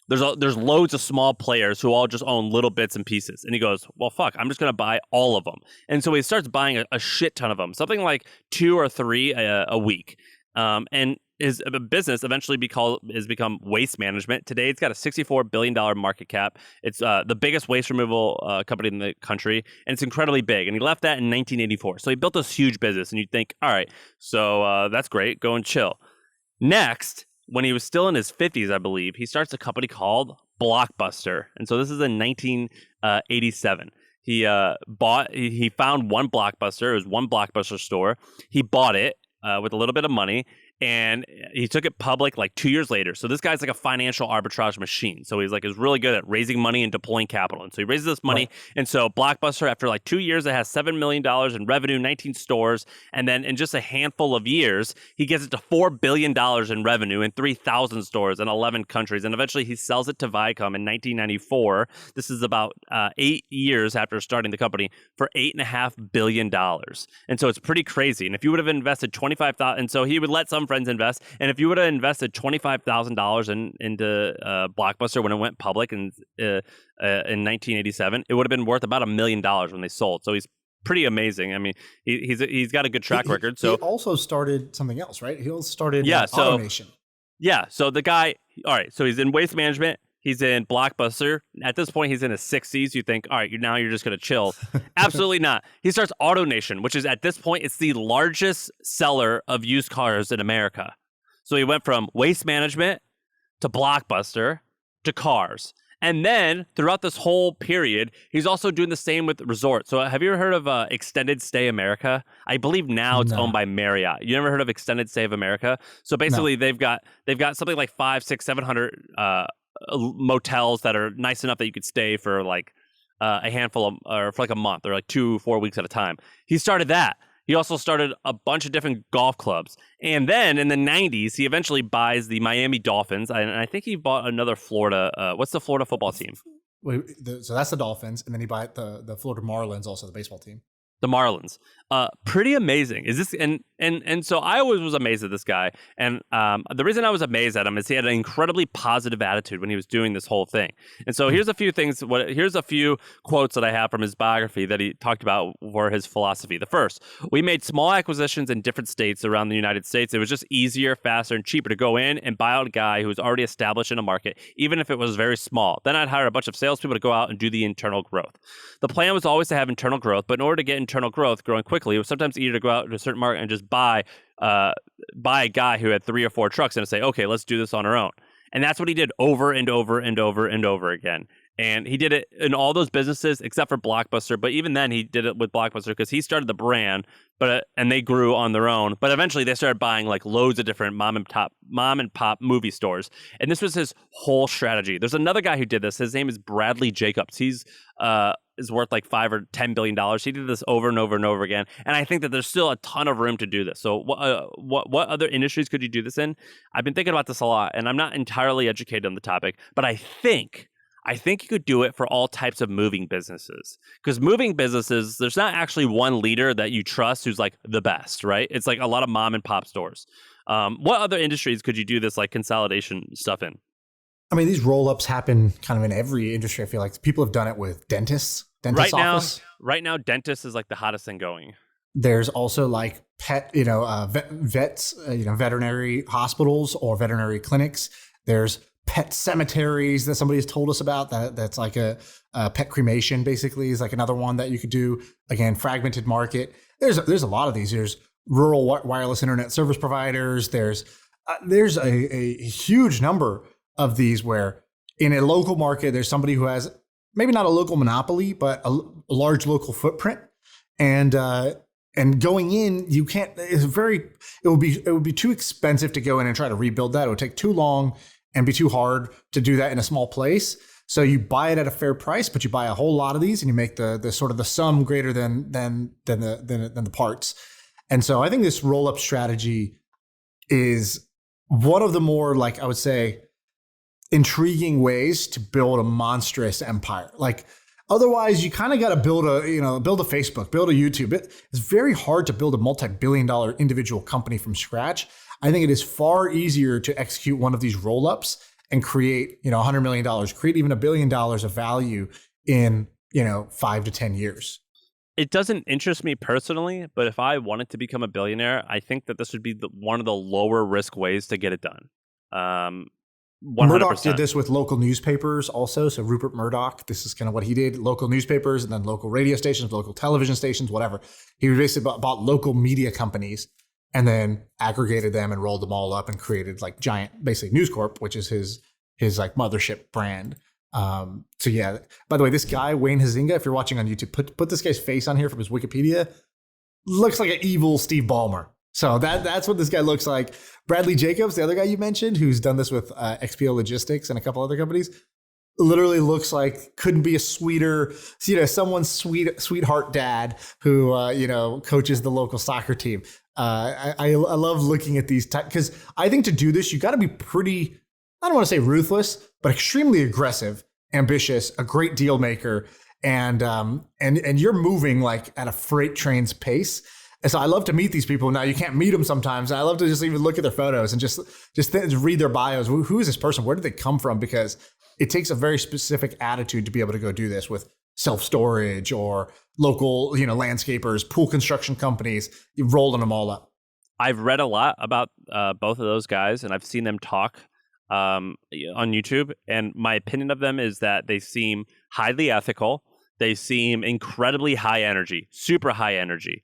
there's loads of small players who all just own little bits and pieces. And he goes, well, fuck, I'm just going to buy all of them. And so he starts buying a shit ton of them, something like 2 or 3 a week. And his business eventually has become Waste Management. Today, it's got a $64 billion market cap. It's the biggest waste removal company in the country, and it's incredibly big. And he left that in 1984. So he built this huge business, and you'd think, all right, so that's great, go and chill. Next, when he was still in his 50s, I believe, he starts a company called Blockbuster. And so this is in 1987. He found one Blockbuster. It was one Blockbuster store. He bought it with a little bit of money, and he took it public like 2 years later. So this guy's like a financial arbitrage machine. So he's really good at raising money and deploying capital. And so he raises this money. Right. And so Blockbuster, after like 2 years, it has $7 million in revenue, 19 stores. And then in just a handful of years, he gets it to $4 billion in revenue in 3,000 stores in 11 countries. And eventually he sells it to Viacom in 1994. This is about 8 years after starting the company for $8.5 billion. And so it's pretty crazy. And if you would have invested $25,000, and so he would let some friends invest, and if you would have invested $25,000 into Blockbuster when it went public in 1987, it would have been worth about $1 million when they sold. So he's pretty amazing. I mean, he's got a good track record. So he also started something else, right? He also started automation. Yeah. So the guy, all right. So he's in waste management. He's in Blockbuster. At this point, he's in his 60s. You think, all right, now you're just going to chill. Absolutely not. He starts AutoNation, which is at this point, it's the largest seller of used cars in America. So he went from waste management to Blockbuster to cars. And then throughout this whole period, he's also doing the same with resorts. So have you ever heard of Extended Stay America? I believe now it's owned by Marriott. You never heard of Extended Stay of America? So basically, they've got something like 500, 600, 700 motels that are nice enough that you could stay for like a handful of, or for like a month or like 2-4 weeks at a time. He started that. He also started a bunch of different golf clubs. And then in the 90s, he eventually buys the Miami Dolphins. And I think he bought another Florida. What's the Florida football team? So that's the Dolphins. And then he bought the Florida Marlins, also the baseball team. The Marlins. Pretty amazing. Is this and so I always was amazed at this guy. And the reason I was amazed at him is he had an incredibly positive attitude when he was doing this whole thing. And so here's a few things. Here's a few quotes that I have from his biography that he talked about for his philosophy. The first, we made small acquisitions in different states around the United States. It was just easier, faster, and cheaper to go in and buy out a guy who was already established in a market, even if it was very small. Then I'd hire a bunch of salespeople to go out and do the internal growth. The plan was always to have internal growth, but in order to get internal growth growing quickly, it was sometimes easier to go out to a certain market and just buy a guy who had 3 or 4 trucks and say, okay, let's do this on our own. And that's what he did over and over and over and over again. And he did it in all those businesses except for Blockbuster. But even then, he did it with Blockbuster because he started the brand, and they grew on their own. But eventually, they started buying like loads of different mom and pop movie stores. And this was his whole strategy. There's another guy who did this. His name is Bradley Jacobs. He's is worth like $5 or $10 billion. He did this over and over and over again. And I think that there's still a ton of room to do this. So what other industries could you do this in? I've been thinking about this a lot, and I'm not entirely educated on the topic, but I think you could do it for all types of moving businesses. Because moving businesses, there's not actually one leader that you trust who's like the best, right? It's like a lot of mom and pop stores. What other industries could you do this like consolidation stuff in? I mean, these roll-ups happen kind of in every industry. I feel like people have done it with dentists. Right now, dentist is like the hottest thing going. There's also like pet, vets, veterinary hospitals or veterinary clinics. There's pet cemeteries that somebody has told us about. That's like a pet cremation, basically, is like another one that you could do. Again, fragmented market. There's a lot of these. There's rural wireless internet service providers. There's a huge number of these where in a local market, there's somebody who has maybe not a local monopoly, but a large local footprint. And going in, you can't, it would be too expensive to go in and try to rebuild that. It would take too long and be too hard to do that in a small place. So you buy it at a fair price, but you buy a whole lot of these and you make the sort of the sum greater than the parts. And so I think this roll-up strategy is one of the more, like I would say, intriguing ways to build a monstrous empire. Like otherwise, you kind of got to build a Facebook, build a YouTube. It's very hard to build a multi-billion-dollar individual company from scratch. I think it is far easier to execute one of these roll-ups and create, $100 million, create even $1 billion of value in, 5 to 10 years. It doesn't interest me personally, but if I wanted to become a billionaire, I think that this would be one of the lower risk ways to get it done. 100%. Murdoch did this with local newspapers also. So Rupert Murdoch, this is kind of what he did, local newspapers and then local radio stations, local television stations, whatever. He basically bought local media companies and then aggregated them and rolled them all up and created like giant, basically News Corp, which is his like mothership brand. So yeah, by the way, this guy, Wayne Huizenga, if you're watching on YouTube, put this guy's face on here from his Wikipedia. Looks like an evil Steve Ballmer. So that's what this guy looks like. Bradley Jacobs, the other guy you mentioned, who's done this with XPO Logistics and a couple other companies, literally looks like couldn't be a sweeter, someone's sweetheart dad who, coaches the local soccer team. I love looking at these because I think to do this, you got to be pretty, I don't want to say ruthless, but extremely aggressive, ambitious, a great deal maker. And you're moving like at a freight train's pace. And so I love to meet these people. Now you can't meet them sometimes. And I love to just even look at their photos and just read their bios. Who is this person? Where did they come from? Because it takes a very specific attitude to be able to go do this with self-storage or local, landscapers, pool construction companies. You're rolling them all up. I've read a lot about both of those guys, and I've seen them talk on YouTube. And my opinion of them is that they seem highly ethical. They seem incredibly high energy, super high energy.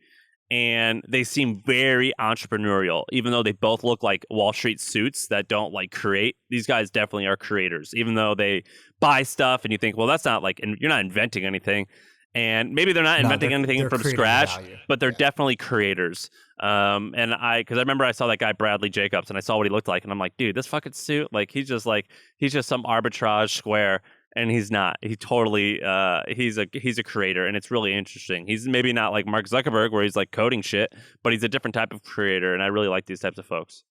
And they seem very entrepreneurial, even though they both look like Wall Street suits that don't like create. These guys definitely are creators, even though they buy stuff and you think, well, that's not like, and you're not inventing anything. And maybe they're not inventing anything from scratch, but they're definitely creators. Because I remember I saw that guy Bradley Jacobs and I saw what he looked like, and I'm like, dude, this fucking suit, like he's just some arbitrage square. And he's not. He totally. He's a creator, and it's really interesting. He's maybe not like Mark Zuckerberg, where he's like coding shit, but he's a different type of creator, and I really like these types of folks.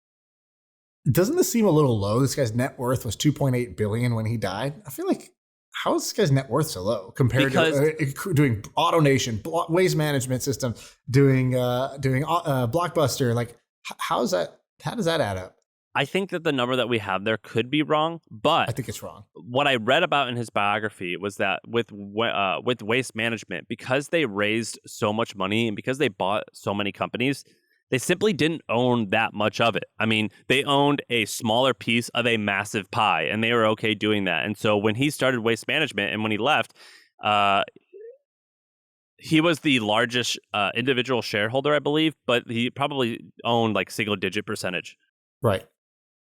Doesn't this seem a little low? This guy's net worth was $2.8 billion when he died. I feel like, how is this guy's net worth so low compared to doing AutoNation, waste management system, doing Blockbuster? Like, how does that add up? I think that the number that we have there could be wrong, but I think it's wrong. What I read about in his biography was that with waste management, because they raised so much money and because they bought so many companies, they simply didn't own that much of it. I mean, they owned a smaller piece of a massive pie, and they were okay doing that. And so when he started waste management and when he left, he was the largest individual shareholder, I believe, but he probably owned like single-digit percentage. Right.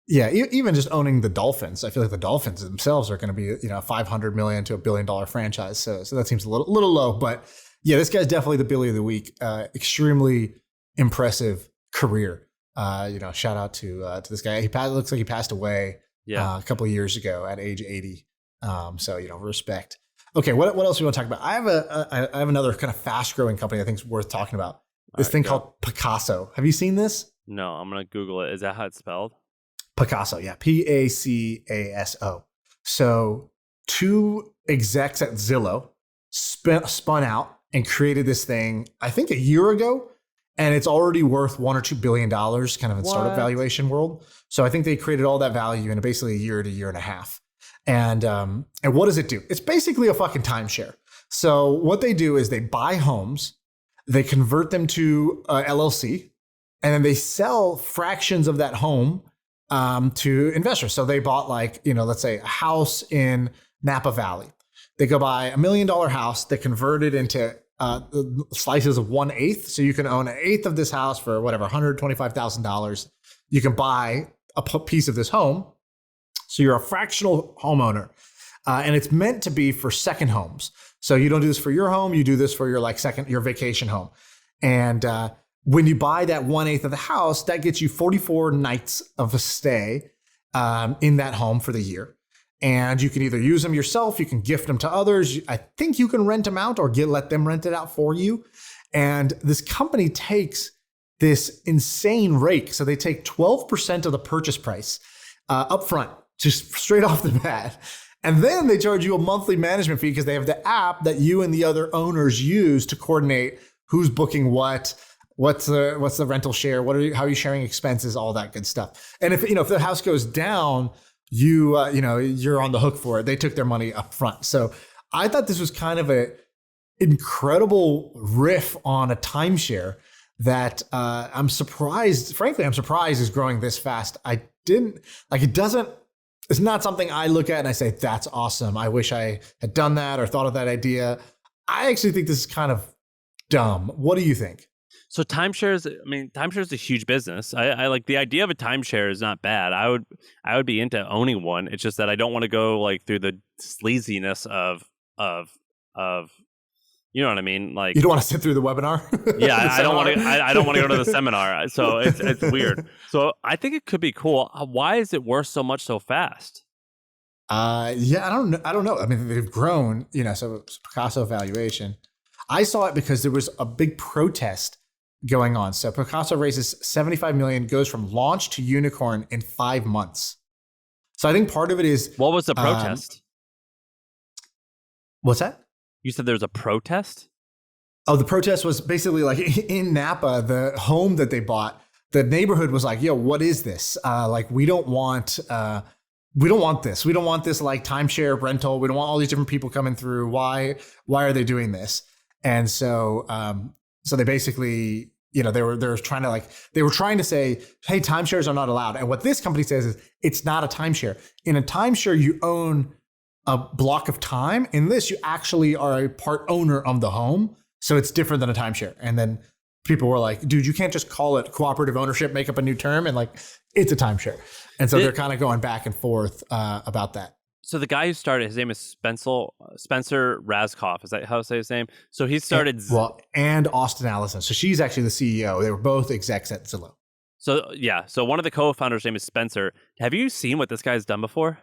Yeah, even just owning the Dolphins, I feel like the Dolphins themselves are going to be, $500 million to $1 billion franchise. So that seems a little low, but yeah, this guy's definitely the Billy of the Week. Extremely impressive career. Shout out to this guy. Looks like he passed away a couple of years ago at age 80. So respect. Okay, what else do you want to talk about? I have another kind of fast growing company I think is worth talking about. This thing called Pacasso. Have you seen this? No, I'm gonna Google it. Is that how it's spelled? Pacasso, yeah, Pacaso. So 2 execs at Zillow spun out and created this thing, I think a year ago, and it's already worth $1 or $2 billion, kind of in startup valuation world. So I think they created all that value in basically a year to year and a half. And what does it do? It's basically a fucking timeshare. So what they do is they buy homes, they convert them to LLC, and then they sell fractions of that home to investors. So they bought let's say a house in Napa Valley. They go buy $1 million house. They convert it into slices of 1/8. So you can own 1/8 of this house for whatever, $125,000. You can buy a piece of this home. So you're a fractional homeowner. And it's meant to be for second homes. So you don't do this for your home. You do this for your your vacation home. And, when you buy that 1/8 of the house, that gets you 44 nights of a stay in that home for the year. And you can either use them yourself, you can gift them to others. I think you can rent them out or let them rent it out for you. And this company takes this insane rake. So they take 12% of the purchase price up front, just straight off the bat. And then they charge you a monthly management fee because they have the app that you and the other owners use to coordinate who's booking what's the rental share, how are you sharing expenses, all that good stuff. And if the house goes down, you're on the hook for it. They took their money up front. So I thought this was kind of a incredible riff on a timeshare that I'm surprised is growing this fast. It's not something I look at and I say, that's awesome. I wish I had done that or thought of that idea. I actually think this is kind of dumb. What do you think? So timeshares, I mean, timeshare is a huge business. I like the idea of a timeshare is not bad. I would be into owning one. It's just that I don't want to go like through the sleaziness of you know what I mean? Like You don't want to sit through the webinar. yeah, I don't want to. I don't want to go to the seminar. So it's weird. So I think it could be cool. Why is it worth so much so fast? Yeah, I don't know. I mean, they've grown, so Pacasso valuation. I saw it because there was a big protest going on. So Pacasso raises 75 million, goes from launch to unicorn in 5 months. So I think part of it is What was the protest? What's that? You said there was a protest? Oh, the protest was basically like in Napa, the home that they bought, the neighborhood was like, yo, what is this? Like, we don't want this. We don't want this like timeshare rental. We don't want all these different people coming through. Why are they doing this? And so they basically, they were trying to say, hey, timeshares are not allowed. And what this company says is it's not a timeshare. In a timeshare, you own a block of time. In this, you actually are a part owner of the home. So it's different than a timeshare. And then people were like, dude, you can't just call it cooperative ownership, make up a new term. And like, it's a timeshare. And so they're kind of going back and forth about that. So the guy who started, his name is Spencer Razkoff. Is that how to say his name? So he started... And Austin Allison. So she's actually the CEO. They were both execs at Zillow. So yeah. So one of the co-founders' name is Spencer. Have you seen what this guy's done before?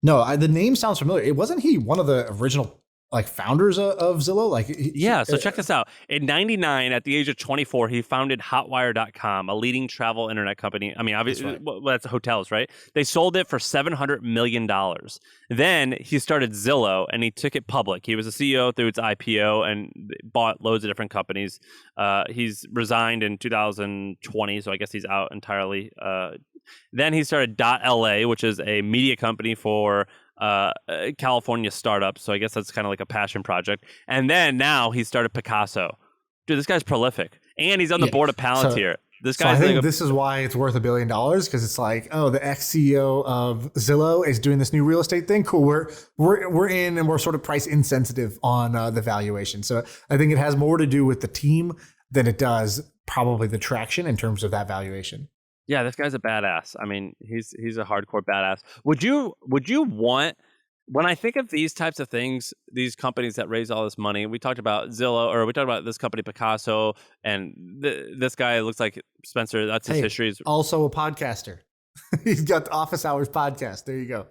No, the name sounds familiar. Wasn't he one of the original founders of Zillow? So check this out. In 99, at the age of 24, he founded Hotwire.com, a leading travel internet company. I mean, obviously, that's hotels, right? They sold it for $700 million. Then he started Zillow, and he took it public. He was a CEO through its IPO and bought loads of different companies. He's resigned in 2020, so I guess he's out entirely. Then he started .la, which is a media company for California startups. So I guess that's kind of like a passion project. And then now he started Pacasso. Dude, this guy's prolific. And he's on the board of Palantir. I think this is why it's worth $1 billion, because it's like, oh, the ex-CEO of Zillow is doing this new real estate thing. Cool. We're in, and we're sort of price insensitive on the valuation. So I think it has more to do with the team than it does probably the traction in terms of that valuation. Yeah, this guy's a badass. I mean, he's a hardcore badass. Would you want, when I think of these types of things, these companies that raise all this money, we talked about Zillow, or we talked about this company Pacasso, and this guy looks like Spencer. That's his history. Also a podcaster. He's got the Office Hours podcast. There you go.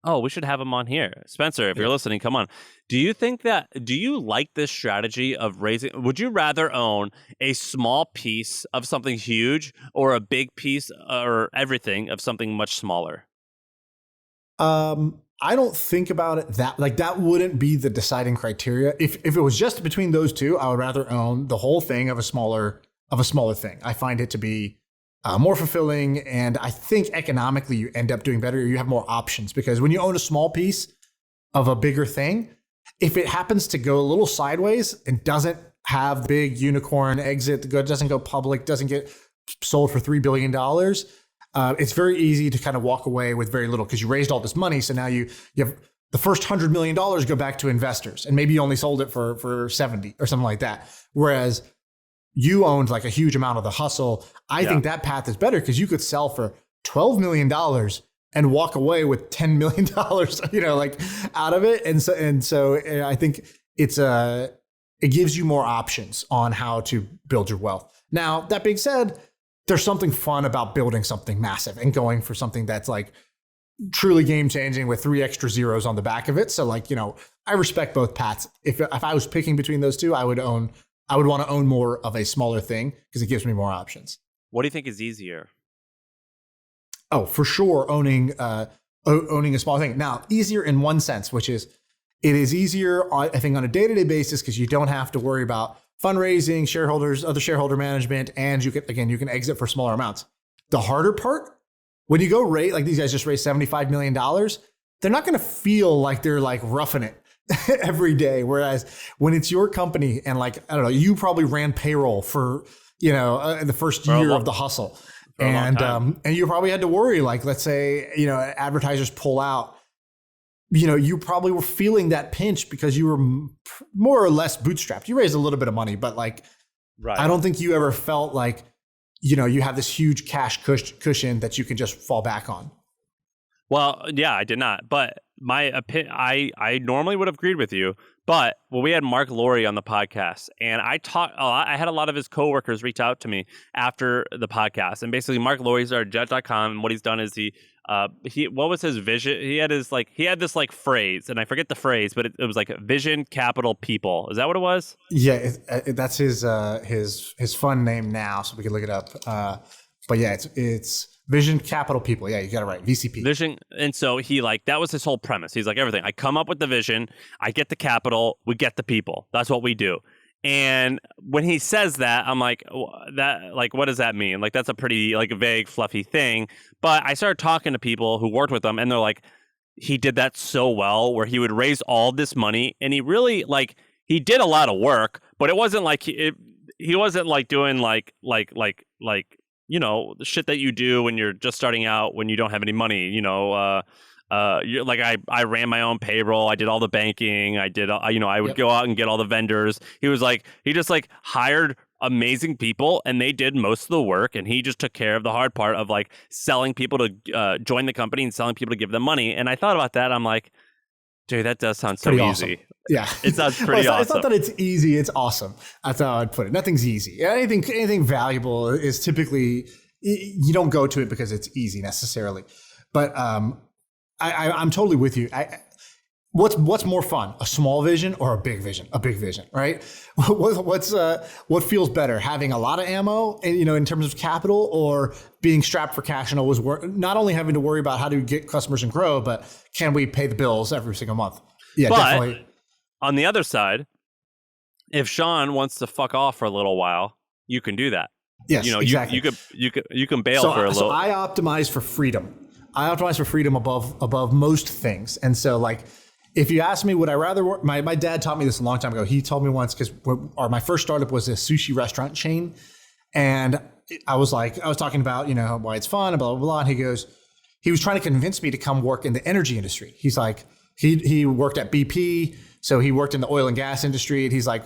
Oh, we should have him on here. Spencer, if you're listening, come on. Do you like this strategy of raising, would you rather own a small piece of something huge or a big piece or everything of something much smaller? I don't think about it that wouldn't be the deciding criteria. If it was just between those two, I would rather own the whole thing of a smaller thing. I find it to be more fulfilling, and I think economically you end up doing better. You have more options, because when you own a small piece of a bigger thing, if it happens to go a little sideways and doesn't have the big unicorn exit, doesn't go public, doesn't get sold for $3 billion, it's very easy to kind of walk away with very little, because you raised all this money. So now you have the first $100 million go back to investors, and maybe you only sold it for 70 or something like that. Whereas you owned like a huge amount of the hustle. I think that path is better, because you could sell for $12 million and walk away with $10 million, out of it. And so I think it gives you more options on how to build your wealth. Now, that being said, there's something fun about building something massive and going for something that's like truly game changing with 3 extra zeros on the back of it. So I respect both paths. If I was picking between those two, I would want to own more of a smaller thing, because it gives me more options. What do you think is easier? Oh, for sure, owning a small thing. Now, easier in one sense, which is it is easier, I think, on a day-to-day basis, because you don't have to worry about fundraising, shareholders, other shareholder management, and you can exit for smaller amounts. The harder part, when you go rate, like these guys just raised $75 million, they're not going to feel like they're like roughing it every day. Whereas when it's your company and you probably ran payroll for, the first year of the hustle. And you probably had to worry, let's say, advertisers pull out, you probably were feeling that pinch because you were more or less bootstrapped. You raised a little bit of money, but Right. I don't think you ever felt like, you have this huge cash cushion that you can just fall back on. Well, yeah, I did not. But my opinion, I normally would have agreed with you. But when we had Mark Laurie on the podcast, and I had a lot of his coworkers reach out to me after the podcast, and basically Mark Laurie's our Judge.com, and what he's done is he what was his vision? He had this phrase, and I forget the phrase, but it was like vision, capital, people. Is that what it was? Yeah, that's his fun name now, so we can look it up. But yeah, it's Vision, capital, people. Yeah, you got it right. VCP. Vision. And so that was his whole premise. He's like, everything. I come up with the vision. I get the capital. We get the people. That's what we do. And when he says that, I'm like, what does that mean? Like, that's a pretty vague, fluffy thing. But I started talking to people who worked with him, and they're like, he did that so well, where he would raise all this money, and he really he did a lot of work, but it wasn't like he wasn't doing the shit that you do when you're just starting out, when you don't have any money, I ran my own payroll. I did all the banking. I did, I would go out and get all the vendors. He was he just hired amazing people, and they did most of the work, and he just took care of the hard part of selling people to join the company and selling people to give them money. And I thought about that. I'm like, dude, that does sound so easy. Awesome. Yeah. It sounds pretty awesome. It's not that it's easy. It's awesome. That's how I'd put it. Nothing's easy. Anything valuable is typically, you don't go to it because it's easy necessarily. But I'm totally with you. What's more fun, a small vision or a big vision? A big vision, right? What feels better, having a lot of ammo, in terms of capital, or being strapped for cash and always not only having to worry about how to get customers and grow, but can we pay the bills every single month? Yeah, but definitely. On the other side, if Shaan wants to fuck off for a little while, you can do that. Yes, exactly. You can bail for a little. So I optimize for freedom. I optimize for freedom above most things. And so if you ask me, would I rather work? My dad taught me this a long time ago. He told me once, because my first startup was a sushi restaurant chain. And I was talking about, why it's fun and blah, blah, blah. And he was trying to convince me to come work in the energy industry. He's like, he worked at BP. So he worked in the oil and gas industry. And he's like,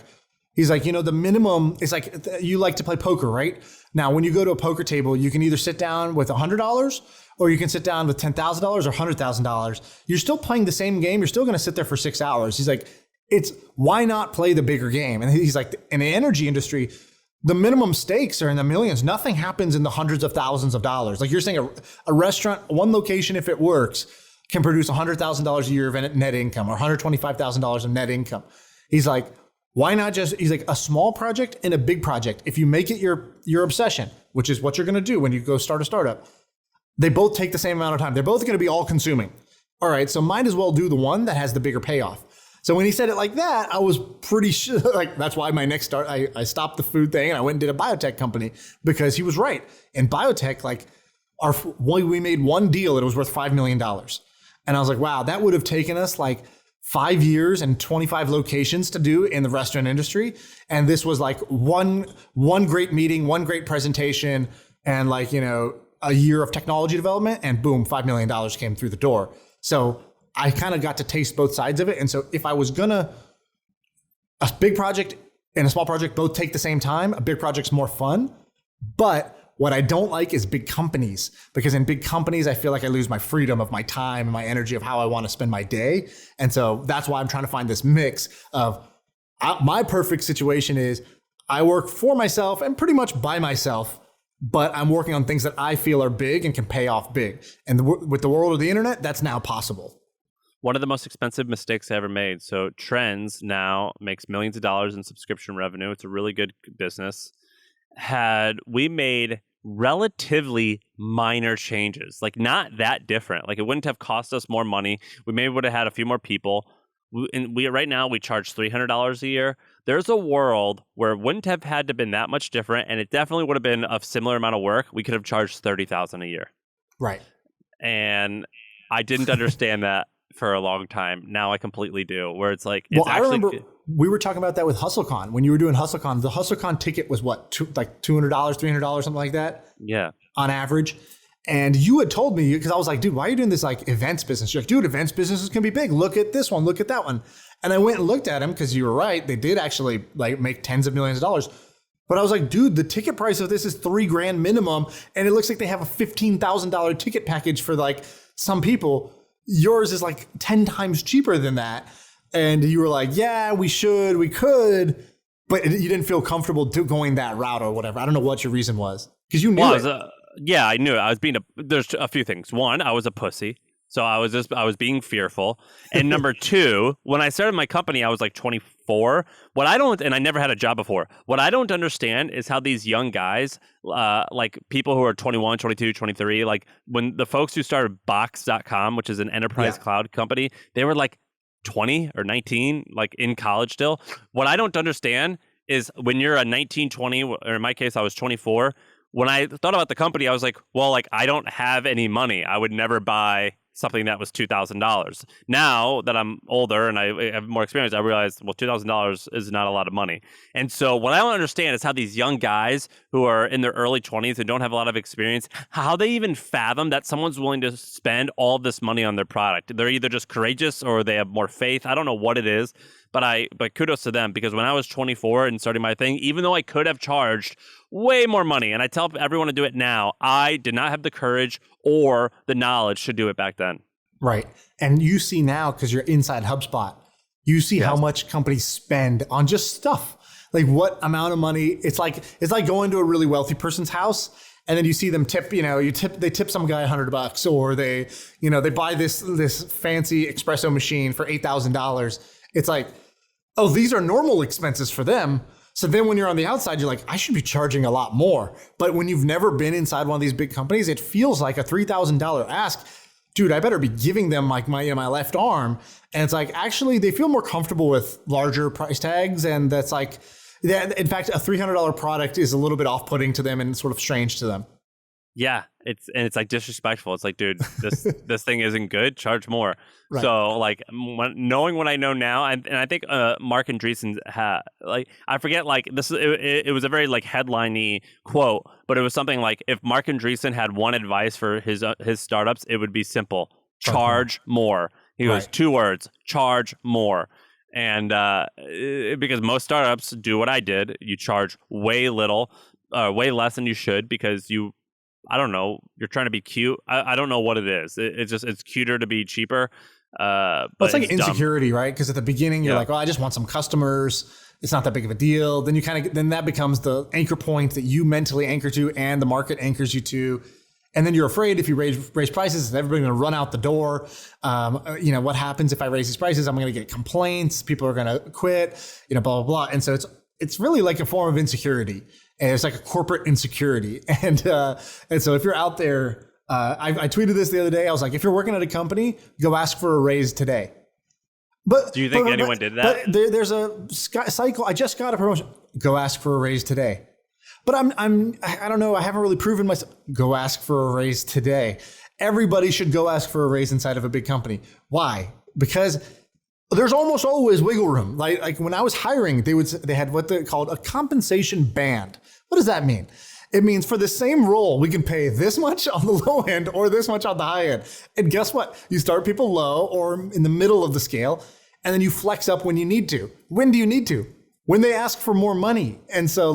the minimum is you like to play poker, right? Now, when you go to a poker table, you can either sit down with $100 or you can sit down with $10,000 or $100,000. You're still playing the same game. You're still going to sit there for 6 hours. He's like, why not play the bigger game? And he's like, in the energy industry, the minimum stakes are in the millions. Nothing happens in the hundreds of thousands of dollars. Like you're saying, a restaurant, one location, if it works, can produce $100,000 a year of net income or $125,000 of net income. He's like, why not he's like, a small project and a big project. If you make it your obsession, which is what you're going to do when you go start a startup, they both take the same amount of time. They're both going to be all consuming. All right. So might as well do the one that has the bigger payoff. So when he said it like that, I was pretty sure, that's why my next start, I stopped the food thing and I went and did a biotech company, because he was right. In biotech, we made one deal that was worth $5 million. And I was like, wow, that would have taken us 5 years and 25 locations to do in the restaurant industry. And this was one great meeting, one great presentation, and a year of technology development, and boom, $5 million came through the door. So I kind of got to taste both sides of it. And so if I was a big project and a small project both take the same time, a big project's more fun. But what I don't like is big companies, because in big companies, I feel like I lose my freedom of my time and my energy of how I want to spend my day. And so that's why I'm trying to find this mix of my perfect situation is I work for myself and pretty much by myself, but I'm working on things that I feel are big and can pay off big. And with the world of the internet, that's now possible. One of the most expensive mistakes I ever made. So Trends now makes millions of dollars in subscription revenue. It's a really good business. We made relatively minor changes, not that different. It wouldn't have cost us more money. We maybe would have had a few more people. Right now we charge $300 a year. There's a world where it wouldn't have had to been that much different, and it definitely would have been a similar amount of work. We could have charged $30,000 a year. Right. And I didn't understand that for a long time. Now I completely do. Where it's I remember we were talking about that with HustleCon. When you were doing HustleCon, the HustleCon ticket was what, $200, $300, something like that? Yeah. On average. And you had told me, because I was like, dude, why are you doing this events business? You're like, dude, events businesses can be big. Look at this one. Look at that one. And I went and looked at them, because you were right. They did actually make tens of millions of dollars. But I was like, dude, the ticket price of this is $3,000 minimum. And it looks like they have a $15,000 ticket package for like some people. Yours is like 10 times cheaper than that. And you were like, yeah, we could. But you didn't feel comfortable going that route or whatever. I don't know what your reason was. Because you knew yeah, I knew it. I was there's a few things. One, I was a pussy. So I was being fearful. And number two, when I started my company, I was like 24. And I never had a job before. What I don't understand is how these young guys, like people who are 21, 22, 23, like when the folks who started Box.com, which is an enterprise cloud company, they were like 20 or 19, like in college still. What I don't understand is when you're a 19, 20, or in my case, I was 24. When I thought about the company, I was like, well, like I don't have any money. I would never buy something that was $2,000. Now that I'm older and I have more experience, I realize, well, $2,000 is not a lot of money. And so what I don't understand is how these young guys who are in their early 20s and don't have a lot of experience, how they even fathom that someone's willing to spend all this money on their product. They're either just courageous or they have more faith. I don't know what it is, but kudos to them, because when I was 24 and starting my thing, even though I could have charged way more money, and I tell everyone to do it now, I did not have the courage or the knowledge to do it back then. Right. And you see now, because you're inside HubSpot, you see how much companies spend on just stuff. Like what amount of money. It's like going to a really wealthy person's house, and then you see them tip, they tip some guy $100, or they buy this fancy espresso machine for $8,000. It's like, oh, these are normal expenses for them. So then when you're on the outside, you're like, I should be charging a lot more. But when you've never been inside one of these big companies, it feels like a $3,000 ask. Dude, I better be giving them like my left arm. And it's like, actually, they feel more comfortable with larger price tags. And that's like, in fact, a $300 product is a little bit off-putting to them and sort of strange to them. Yeah, it's like disrespectful. It's like, dude, this thing isn't good. Charge more. Right. So like knowing what I know now, and I think Mark Andreessen had, like, I forget, like this. It was a very like headliney quote, but it was something like, if Mark Andreessen had one advice for his startups, it would be simple: charge more. He goes, 2 words: charge more. And because most startups do what I did, you charge way less than you should, because I don't know, you're trying to be cute. I don't know what it is. It's cuter to be cheaper. But it's like insecurity, right? Because at the beginning you're like, oh, I just want some customers. It's not that big of a deal. Then then that becomes the anchor point that you mentally anchor to, and the market anchors you to. And then you're afraid if you raise prices, everybody's going to run out the door. What happens if I raise these prices? I'm going to get complaints. People are going to quit. Blah blah blah. And so it's really like a form of insecurity. And it's like a corporate insecurity. And so if you're out there, I tweeted this the other day. I was like, if you're working at a company, go ask for a raise today. But do you think anyone did that? But there's a cycle. I just got a promotion. Go ask for a raise today. But I don't know. I haven't really proven myself. Go ask for a raise today. Everybody should go ask for a raise inside of a big company. Why? Because there's almost always wiggle room. Like when I was hiring, they had what they called a compensation band. What does that mean? It means for the same role, we can pay this much on the low end or this much on the high end. And guess what? You start people low or in the middle of the scale, and then you flex up when you need to. When do you need to? When they ask for more money. And so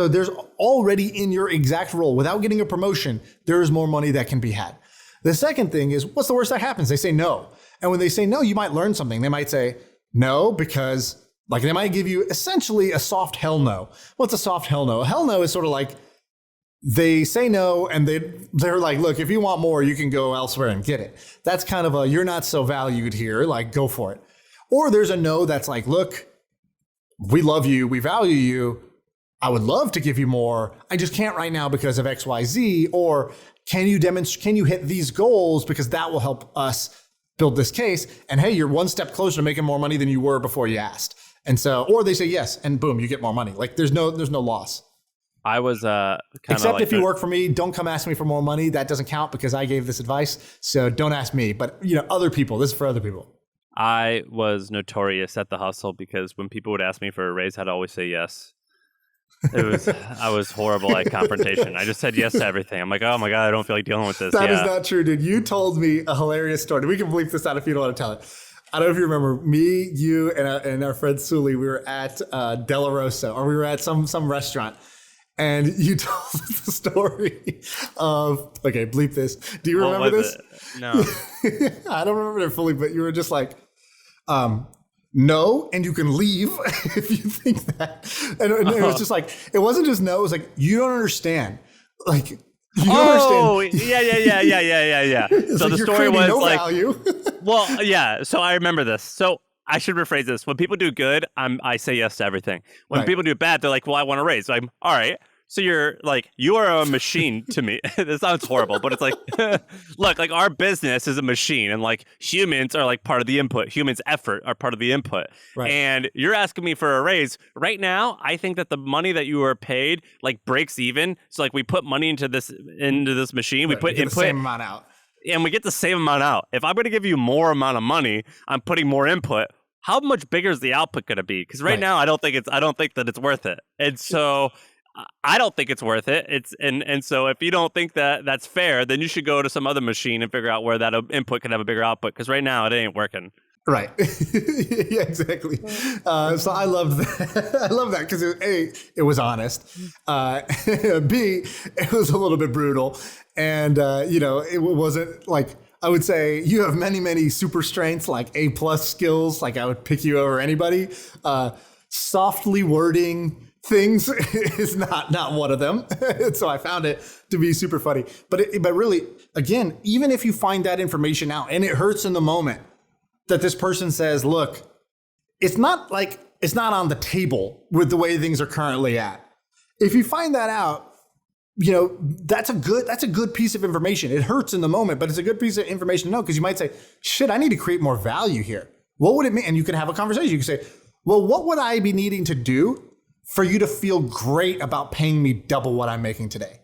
there's already in your exact role, without getting a promotion, there is more money that can be had. The second thing is, what's the worst that happens? They say no. And when they say no, you might learn something. They might say no because they might give you essentially a soft hell no. What's a soft hell no? A hell no is sort of like they say no and they're like, look, if you want more, you can go elsewhere and get it. That's kind of you're not so valued here, like go for it. Or there's a no that's like, look, we love you, we value you. I would love to give you more. I just can't right now because of X, Y, Z. Or can you hit these goals, because that will help us build this case. And hey, you're one step closer to making more money than you were before you asked. And so, or they say yes, and boom, you get more money. Like there's no loss. I was except if you work for me, don't come ask me for more money. That doesn't count because I gave this advice. So don't ask me. But other people. This is for other people. I was notorious at the hustle because when people would ask me for a raise, I'd always say yes. I was horrible at confrontation. I just said yes to everything. I'm like, oh my God, I don't feel like dealing with this. That is not true, dude. You told me a hilarious story. We can bleep this out if you don't want to tell it. I don't know if you remember me, you, and our friend Sully. We were at De La Rosa, or we were at some restaurant, and you told us the story of. Okay, bleep this. Do you remember this? No, I don't remember it fully, but you were just like, no, and you can leave if you think that. And it was just like, it wasn't just no. It was like, you don't understand. Like, you don't understand. Yeah. So like the story was no like, value. well, yeah. So I remember this. So I should rephrase this. When people do good, I say yes to everything. When people do bad, they're like, well, I want to raise. So I'm all right. So you're like, you are a machine to me. This sounds horrible, but it's like, look, like our business is a machine, and like humans are like part of the input. Humans' effort are part of the input. Right. And you're asking me for a raise right now. I think that the money that you are paid like breaks even. So like we put money into this machine, we put input, the same amount out, and we get the same amount out. If I'm going to give you more amount of money, I'm putting more input. How much bigger is the output going to be? Because right now, I don't think that it's worth it. And so I don't think it's worth it. And so if you don't think that that's fair, then you should go to some other machine and figure out where that input can have a bigger output. Because right now it ain't working. Right. Yeah, exactly. So I loved that. I love that because it was honest. B, it was a little bit brutal, and it wasn't like. I would say you have many, many super strengths, like A+ skills. Like I would pick you over anybody. Softly wording things is not one of them. So I found it to be super funny. But really, again, even if you find that information out and it hurts in the moment that this person says, look, it's not on the table with the way things are currently at. If you find that out, that's a good piece of information. It hurts in the moment, but it's a good piece of information to know, because you might say, shit, I need to create more value here. What would it mean? And you can have a conversation. You can say, well, what would I be needing to do for you to feel great about paying me double what I'm making today?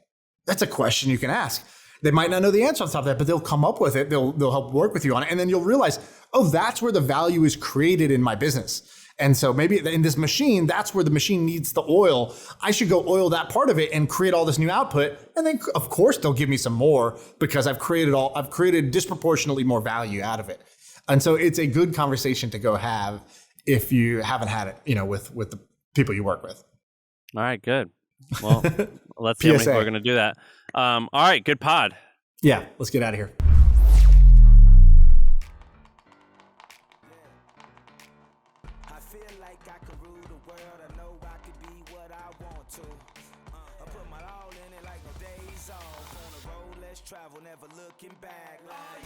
That's a question you can ask. They might not know the answer on top of that, but they'll come up with it. They'll help work with you on it. And then you'll realize, oh, that's where the value is created in my business. And so maybe in this machine, that's where the machine needs the oil. I should go oil that part of it and create all this new output. And then of course they'll give me some more because I've created disproportionately more value out of it. And so it's a good conversation to go have if you haven't had it, with the people you work with. All right, good. Well, let's see how many people are going to do that. All right, good pod. Yeah, let's get out of here. I feel like I could rule the world. I know I could be what I want to. I put my all in it like no days off. On the road, let's travel, never looking back. Like